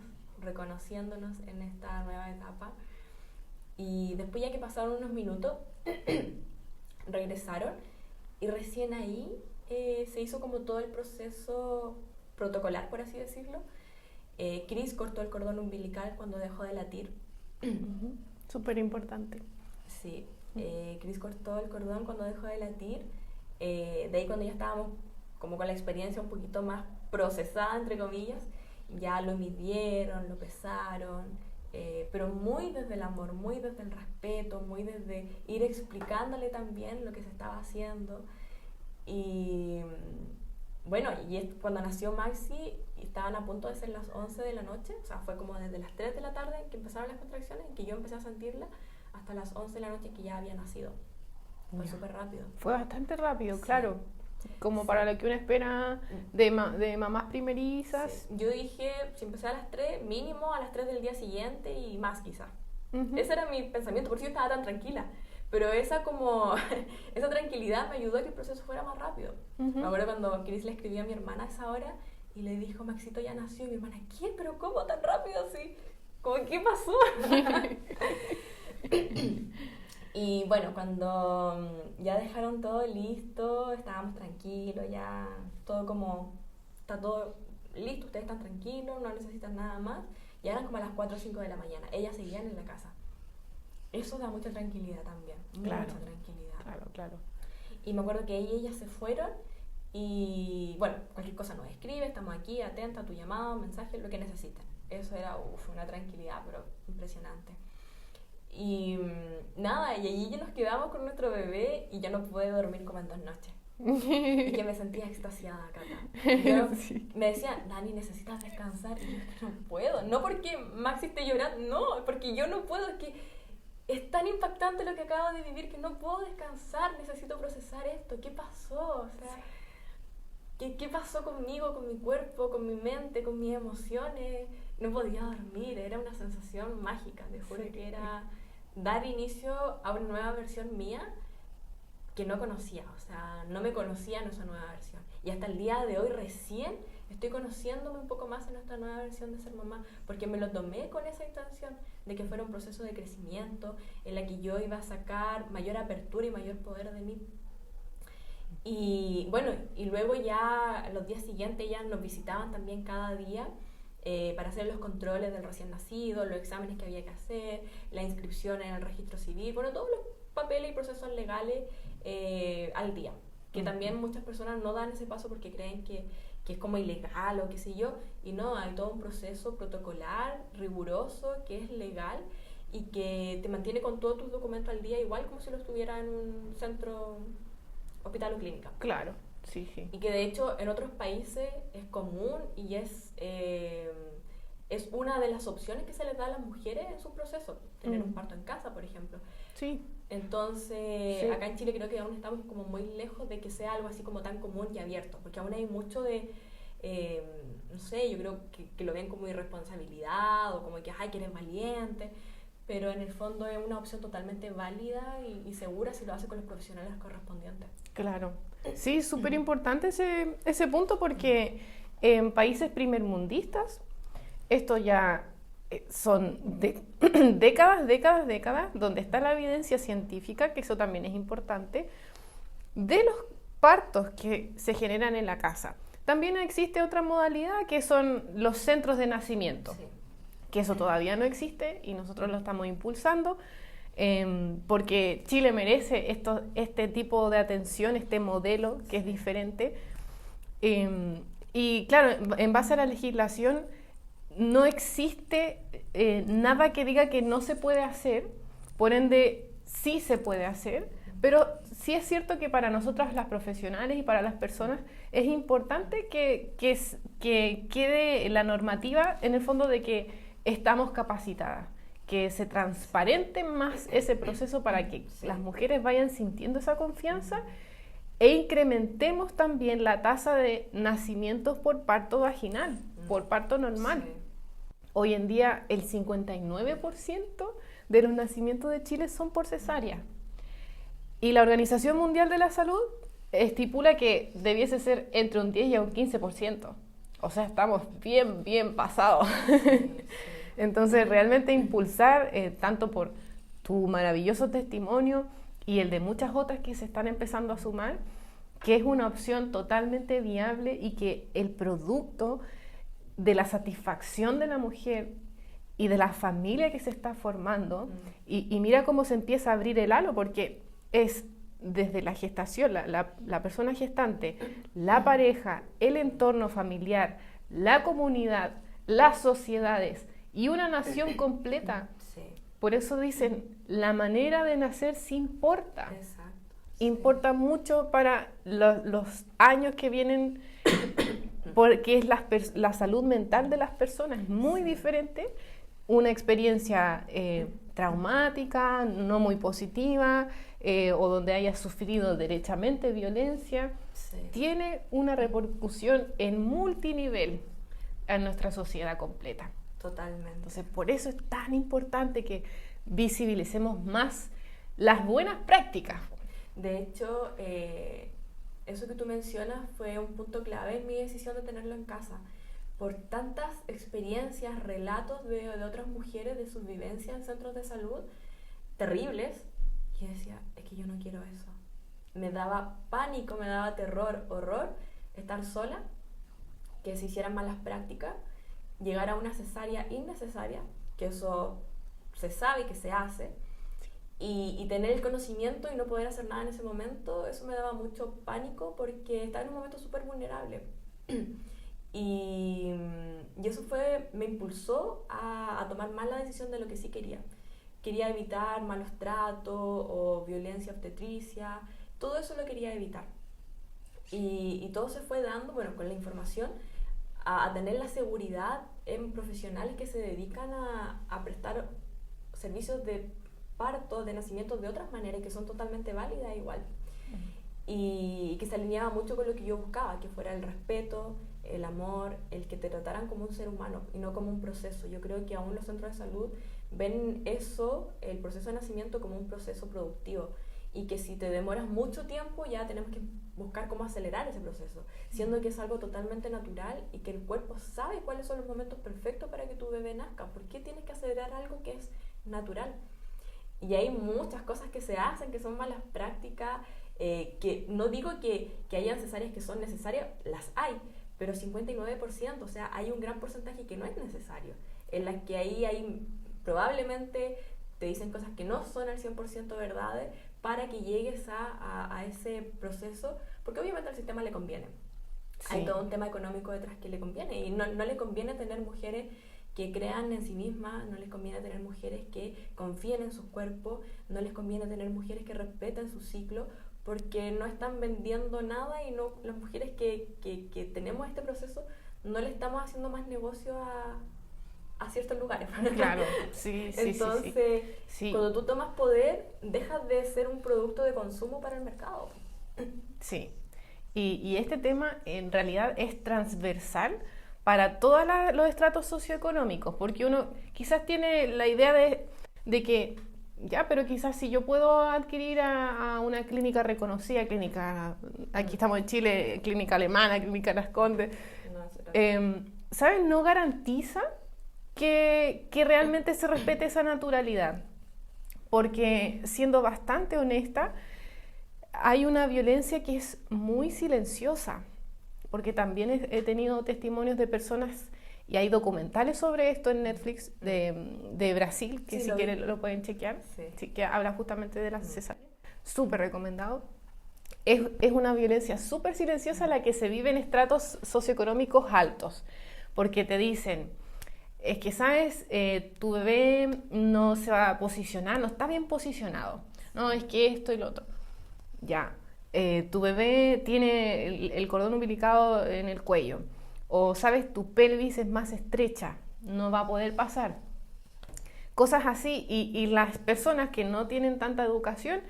en esta nueva etapa. Y después, ya que pasaron unos minutos, regresaron y recién ahí se hizo como todo el proceso protocolar, por así decirlo. Cris cortó el cordón umbilical cuando dejó de latir. Súper importante. Sí, Cris cortó el cordón cuando dejó de latir. De ahí, cuando ya estábamos como con la experiencia un poquito más procesada, entre comillas, ya lo midieron, lo pesaron, pero muy desde el amor, muy desde el respeto, muy desde ir explicándole también lo que se estaba haciendo. Y bueno, y cuando nació Maxi estaban a punto de ser las 11 de la noche, o sea, fue como desde las 3 de la tarde que empezaron las contracciones, que yo empecé a sentirla, hasta las 11 de la noche que ya había nacido. Fue súper rápido. Fue bastante rápido, Sí. claro. Como Sí. para lo que uno espera de mamás primerizas. Sí. Yo dije, si empecé a las 3, mínimo a las 3 del día siguiente y más quizá. Ujú. Ese era mi pensamiento, por eso yo estaba tan tranquila. Pero esa tranquilidad me ayudó a que el proceso fuera más rápido. Ujú. Me acuerdo cuando Cris le escribió a mi hermana a esa hora y le dijo, Maxito ya nació, y mi hermana, ¿qué? ¿Pero cómo tan rápido así? ¿Cómo qué pasó? Y bueno, cuando ya dejaron todo listo, estábamos tranquilos, ya todo como, está todo listo, ustedes están tranquilos, no necesitan nada más. Ya eran como a las 4 o 5 de la mañana, ellas seguían en la casa. Eso da mucha tranquilidad también, Claro. mucha tranquilidad. Claro, claro. Y me acuerdo que ahí ellas se fueron y bueno, cualquier cosa nos escribe, estamos aquí, atenta a tu llamado, mensaje, lo que necesiten. Eso era una tranquilidad, pero impresionante. Y nada, y allí ya nos quedamos con nuestro bebé y yo no pude dormir como en 2 noches. Y que me sentía extasiada, Cata. Yo, sí. Me decía, Dani, necesitas descansar. Y yo, es que no puedo. No porque Maxi esté llorando, no, porque yo no puedo. Es que es tan impactante lo que acabo de vivir que no puedo descansar. Necesito procesar esto. ¿Qué pasó? O sea, ¿qué pasó conmigo, con mi cuerpo, con mi mente, con mis emociones? No podía dormir. Era una sensación mágica. Te juro que era dar inicio a una nueva versión mía que no conocía, o sea, no me conocía en esa nueva versión. Y hasta el día de hoy recién estoy conociéndome un poco más en esta nueva versión de ser mamá, porque me lo tomé con esa intención de que fuera un proceso de crecimiento en la que yo iba a sacar mayor apertura y mayor poder de mí. Y bueno, y luego ya los días siguientes ya nos visitaban también cada día para hacer los controles del recién nacido, los exámenes que había que hacer, la inscripción en el registro civil, bueno, todos los papeles y procesos legales al día, que también muchas personas no dan ese paso porque creen que es como ilegal o qué sé yo, y no, hay todo un proceso protocolar, riguroso, que es legal y que te mantiene con todos tus documentos al día, igual como si lo estuviera en un centro, hospital o clínica. Claro, sí, sí. Y que de hecho en otros países es común y es una de las opciones que se les da a las mujeres en su proceso, tener un parto en casa, por ejemplo. Sí. Entonces, sí. Acá en Chile creo que aún estamos como muy lejos de que sea algo así como tan común y abierto, porque aún hay mucho de, no sé, yo creo que lo ven como irresponsabilidad o como que, ay, que eres valiente, pero en el fondo es una opción totalmente válida y segura si lo hace con los profesionales correspondientes. Claro. Sí, súper importante ese punto porque en países primermundistas esto ya son décadas donde está la evidencia científica, que eso también es importante, de los partos que se generan en la casa. También existe otra modalidad que son los centros de nacimiento, sí. Que eso todavía no existe y nosotros lo estamos impulsando porque Chile merece este tipo de atención, este modelo que es diferente. Y claro, en base a la legislación no existe nada que diga que no se puede hacer, por ende sí se puede hacer, pero sí es cierto que para nosotras las profesionales y para las personas es importante que quede la normativa en el fondo de que estamos capacitadas, que se transparente más ese proceso para que las mujeres vayan sintiendo esa confianza e incrementemos también la tasa de nacimientos por parto vaginal, por parto normal. Sí. Hoy en día el 59% de los nacimientos de Chile son por cesárea. Y la Organización Mundial de la Salud estipula que debiese ser entre un 10 y un 15%. O sea, estamos bien pasados. Entonces, realmente impulsar, tanto por tu maravilloso testimonio y el de muchas otras que se están empezando a sumar, que es una opción totalmente viable y que el producto de la satisfacción de la mujer y de la familia que se está formando, y mira cómo se empieza a abrir el halo, porque es desde la gestación, la persona gestante, la pareja, el entorno familiar, la comunidad, las sociedades y una nación completa. Sí. Por eso dicen, la manera de nacer sí importa. Exacto. Sí. Importa mucho para los años que vienen, porque es la salud mental de las personas. Es muy diferente una experiencia traumática, no muy positiva, o donde haya sufrido derechamente violencia. Sí. Tiene una repercusión en multinivel en nuestra sociedad completa. Totalmente. Entonces, por eso es tan importante que visibilicemos más las buenas prácticas. De hecho, eso que tú mencionas fue un punto clave en mi decisión de tenerlo en casa. Por tantas experiencias, relatos de otras mujeres, de sus vivencias en centros de salud terribles, y yo decía, es que yo no quiero eso. Me daba pánico, me daba terror, horror estar sola, que se hicieran malas prácticas, llegar a una cesárea innecesaria, que eso se sabe y que se hace, y tener el conocimiento y no poder hacer nada en ese momento, eso me daba mucho pánico porque estaba en un momento súper vulnerable. Y eso me impulsó a tomar más la decisión de lo que sí quería. Quería evitar malos tratos o violencia obstetricia, todo eso lo quería evitar. Y todo se fue dando, bueno, con la información, a tener la seguridad en profesionales que se dedican a prestar servicios de parto, de nacimiento de otras maneras que son totalmente válidas igual. Y que se alineaba mucho con lo que yo buscaba, que fuera el respeto, el amor, el que te trataran como un ser humano y no como un proceso. Yo creo que aún los centros de salud ven eso, el proceso de nacimiento, como un proceso productivo y que si te demoras mucho tiempo ya tenemos que buscar cómo acelerar ese proceso, siendo que es algo totalmente natural y que el cuerpo sabe cuáles son los momentos perfectos para que tu bebé nazca. ¿Por qué tienes que acelerar algo que es natural? Y hay muchas cosas que se hacen que son malas prácticas, que no digo que hayan cesáreas que son necesarias, las hay, pero 59%, o sea, hay un gran porcentaje que no es necesario, en las que ahí hay probablemente te dicen cosas que no son al 100% verdades para que llegues a ese proceso, porque obviamente al sistema le conviene. Sí. Hay todo un tema económico detrás que le conviene y no le conviene tener mujeres que crean en sí mismas, no les conviene tener mujeres que confíen en sus cuerpos, no les conviene tener mujeres que respeten su ciclo, porque no están vendiendo nada y no, las mujeres que tenemos este proceso no le estamos haciendo más negocio a ciertos lugares. Claro, sí. Entonces, cuando tú tomas poder, dejas de ser un producto de consumo para el mercado. Sí, y este tema en realidad es transversal para todos los estratos socioeconómicos, porque uno quizás tiene la idea de que, ya, pero quizás si yo puedo adquirir a una clínica reconocida, aquí estamos en Chile, clínica alemana, clínica Las Condes, ¿sabes? No garantiza que realmente se respete esa naturalidad, porque siendo bastante honesta, hay una violencia que es muy silenciosa, porque también he tenido testimonios de personas, y hay documentales sobre esto en Netflix de Brasil, que si quieren lo pueden chequear, sí, que habla justamente de la cesárea. Súper recomendado. Es una violencia súper silenciosa la que se vive en estratos socioeconómicos altos, porque te dicen, es que, ¿sabes? Tu bebé no se va a posicionar, no está bien posicionado. No, es que esto y lo otro. Ya. Tu bebé tiene el cordón umbilical en el cuello. O, ¿sabes? Tu pelvis es más estrecha, no va a poder pasar. Cosas así. Y las personas que no tienen tanta educación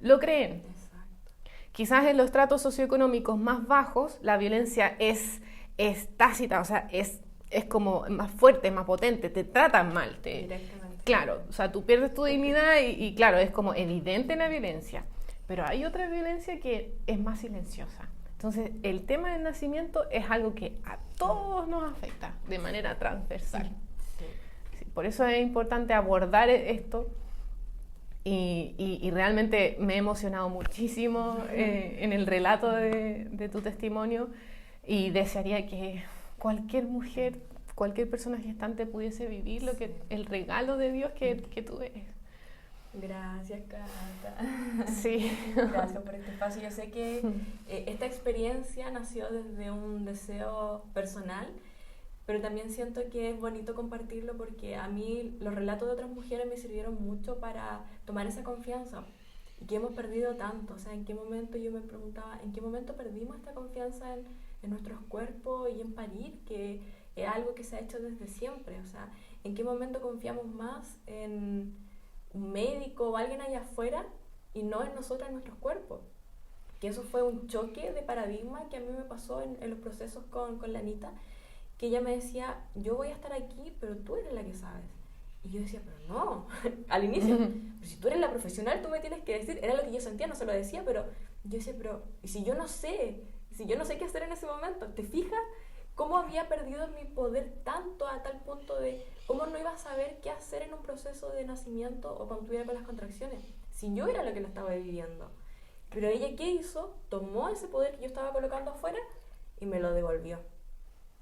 lo creen. Exacto. Quizás en los estratos socioeconómicos más bajos la violencia es tácita, o sea, es como más fuerte, más potente, te tratan mal. Directamente. Claro, o sea, tú pierdes tu dignidad y claro, es como evidente la violencia. Pero hay otra violencia que es más silenciosa. Entonces, el tema del nacimiento es algo que a todos nos afecta de manera transversal. Sí, por eso es importante abordar esto y realmente me he emocionado muchísimo en el relato de tu testimonio y desearía que cualquier mujer, cualquier persona gestante pudiese vivir el regalo de Dios que tú eres. Gracias, Cata. Sí. Gracias por este espacio. Yo sé que esta experiencia nació desde un deseo personal, pero también siento que es bonito compartirlo porque a mí los relatos de otras mujeres me sirvieron mucho para tomar esa confianza y que hemos perdido tanto. O sea, ¿en qué momento yo me preguntaba, en qué momento perdimos esta confianza en nuestros cuerpos y en parir, que es algo que se ha hecho desde siempre? O sea, ¿en qué momento confiamos más en un médico o alguien allá afuera y no en nosotras, en nuestros cuerpos? Que eso fue un choque de paradigma que a mí me pasó en los procesos con la Anita, que ella me decía, yo voy a estar aquí, pero tú eres la que sabes. Y yo decía, pero no, al inicio, pero si tú eres la profesional, tú me tienes que decir, era lo que yo sentía, no se lo decía, pero yo decía, pero ¿y si yo no sé? Si yo no sé qué hacer en ese momento, ¿te fijas cómo había perdido mi poder tanto a tal punto de cómo no iba a saber qué hacer en un proceso de nacimiento o cuando estuviera con las contracciones? Si yo era la que lo estaba viviendo. Pero ella, ¿qué hizo? Tomó ese poder que yo estaba colocando afuera y me lo devolvió.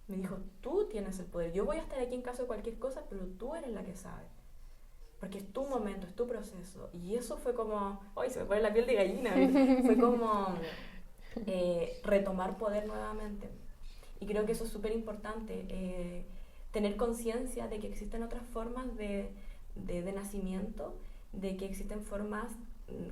Me dijo, tú tienes el poder, yo voy a estar aquí en caso de cualquier cosa, pero tú eres la que sabe. porque es tu momento, es tu proceso. Y eso fue como, ¡ay, se me pone la piel de gallina! Fue como retomar poder nuevamente. Y creo que eso es súper importante, tener conciencia de que existen otras formas de nacimiento, de que existen formas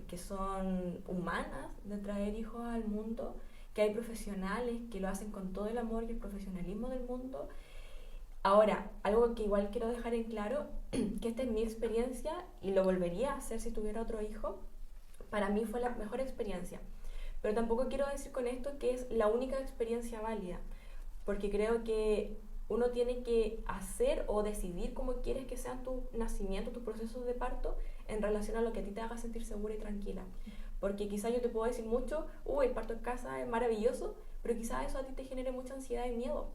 que son humanas de traer hijos al mundo, que hay profesionales que lo hacen con todo el amor y el profesionalismo del mundo. Ahora, algo que igual quiero dejar en claro, que esta es mi experiencia y lo volvería a hacer si tuviera otro hijo, para mí fue la mejor experiencia. Pero tampoco quiero decir con esto que es la única experiencia válida, porque creo que uno tiene que hacer o decidir cómo quieres que sean tu nacimiento, tus procesos de parto, en relación a lo que a ti te haga sentir segura y tranquila. Porque quizás yo te puedo decir mucho, el parto en casa es maravilloso, pero quizás eso a ti te genere mucha ansiedad y miedo.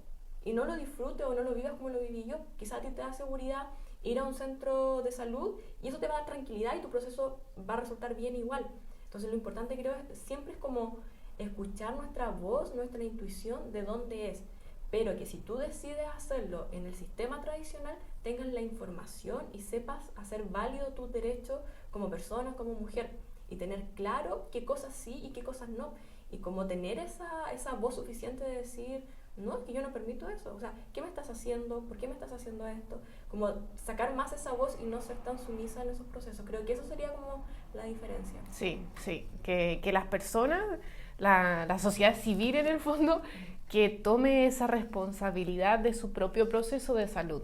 Y no lo disfrutes o no lo vivas como lo viví yo. Quizás a ti te da seguridad ir a un centro de salud y eso te va a dar tranquilidad y tu proceso va a resultar bien igual. Entonces lo importante creo siempre es como escuchar nuestra voz, nuestra intuición de dónde es. Pero que si tú decides hacerlo en el sistema tradicional, tengas la información y sepas hacer válido tus derechos como persona, como mujer. Y tener claro qué cosas sí y qué cosas no. Y como tener esa voz suficiente de decir, no, es que yo no permito eso. O sea, ¿qué me estás haciendo? ¿Por qué me estás haciendo esto? Como sacar más esa voz y no ser tan sumisa en esos procesos. Creo que eso sería como la diferencia. Sí, sí. Que las personas, la sociedad civil en el fondo, que tome esa responsabilidad de su propio proceso de salud.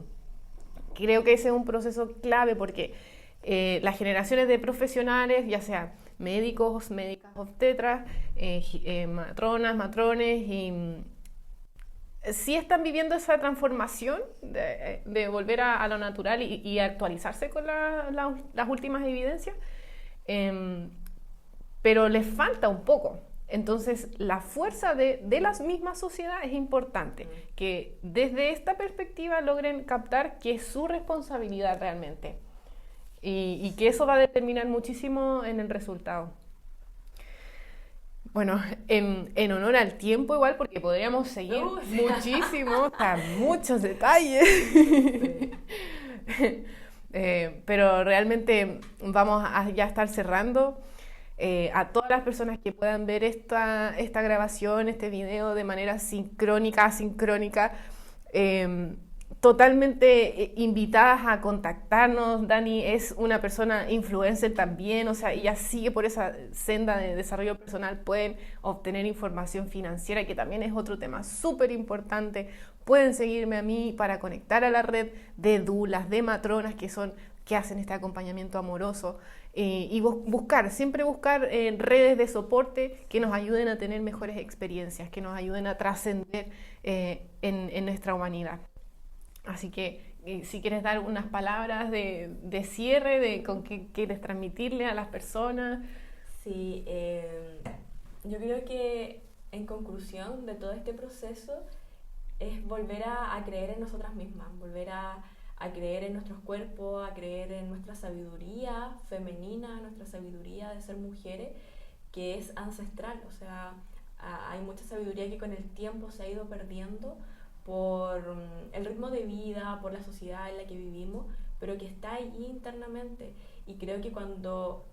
Creo que ese es un proceso clave porque las generaciones de profesionales, ya sea médicos, médicas obstetras, matronas, matrones, y sí están viviendo esa transformación de volver a lo natural y actualizarse con las últimas evidencias, pero les falta un poco. Entonces, la fuerza de la misma sociedad es importante, que desde esta perspectiva logren captar que es su responsabilidad realmente y que eso va a determinar muchísimo en el resultado. Bueno, en honor al tiempo igual, porque podríamos seguir muchísimo, hasta muchos detalles, sí. Pero realmente vamos a ya estar cerrando. A todas las personas que puedan ver esta grabación, este video de manera sincrónica, asincrónica, totalmente invitadas a contactarnos. Dani es una persona influencer también, o sea, ella sigue por esa senda de desarrollo personal, pueden obtener información financiera, que también es otro tema súper importante. Pueden seguirme a mí para conectar a la red de doulas, de matronas que hacen este acompañamiento amoroso, y siempre buscar redes de soporte que nos ayuden a tener mejores experiencias, que nos ayuden a trascender en nuestra humanidad. Así que si quieres dar unas palabras de cierre, con qué quieres transmitirle a las personas. Sí, yo creo que en conclusión de todo este proceso es volver a creer en nosotras mismas, volver a creer en nuestros cuerpos, a creer en nuestra sabiduría femenina, nuestra sabiduría de ser mujeres, que es ancestral. O sea, hay mucha sabiduría que con el tiempo se ha ido perdiendo por el ritmo de vida, por la sociedad en la que vivimos, pero que está ahí internamente. Y creo que cuando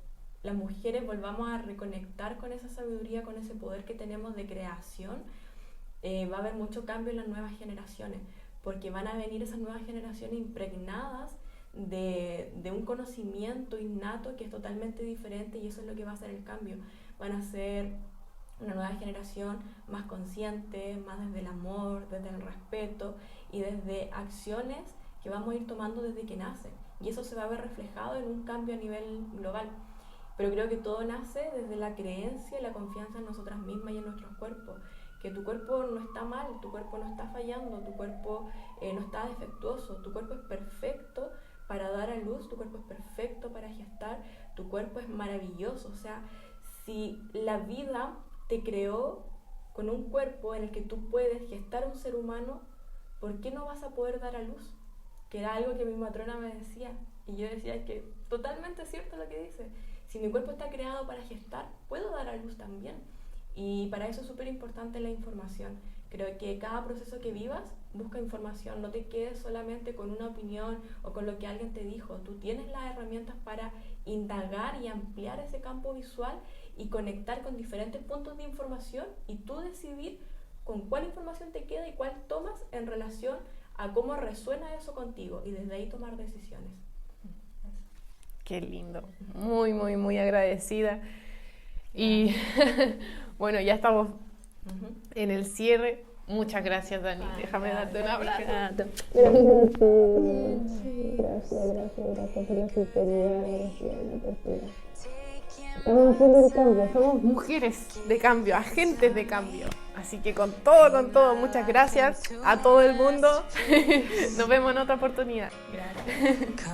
las mujeres volvamos a reconectar con esa sabiduría, con ese poder que tenemos de creación, va a haber mucho cambio en las nuevas generaciones, porque van a venir esas nuevas generaciones impregnadas de un conocimiento innato que es totalmente diferente, y eso es lo que va a hacer el cambio. Van a ser una nueva generación más consciente, más desde el amor, desde el respeto y desde acciones que vamos a ir tomando desde que nace, y eso se va a ver reflejado en un cambio a nivel global. Pero creo que todo nace desde la creencia y la confianza en nosotras mismas y en nuestros cuerpos, que tu cuerpo no está mal, tu cuerpo no está fallando, tu cuerpo no está defectuoso, tu cuerpo es perfecto para dar a luz, tu cuerpo es perfecto para gestar, tu cuerpo es maravilloso. O sea, si la vida te creó con un cuerpo en el que tú puedes gestar un ser humano, ¿por qué no vas a poder dar a luz? Que era algo que mi matrona me decía, y yo decía que totalmente cierto lo que dice. Si mi cuerpo está creado para gestar, puedo dar a luz también. Y para eso es súper importante la información. Creo que cada proceso que vivas busca información, no te quedes solamente con una opinión o con lo que alguien te dijo. Tú tienes las herramientas para indagar y ampliar ese campo visual y conectar con diferentes puntos de información y tú decidir con cuál información te queda y cuál tomas en relación a cómo resuena eso contigo y desde ahí tomar decisiones. Qué lindo, muy, muy, muy agradecida. Y bueno, ya estamos en el cierre. Muchas gracias, Dani. Déjame darte un abrazo. Gracias por la sinceridad, gracias por la apertura. Estamos haciendo el cambio, somos mujeres de cambio, agentes de cambio. Así que con todo, muchas gracias a todo el mundo. Nos vemos en otra oportunidad. Gracias.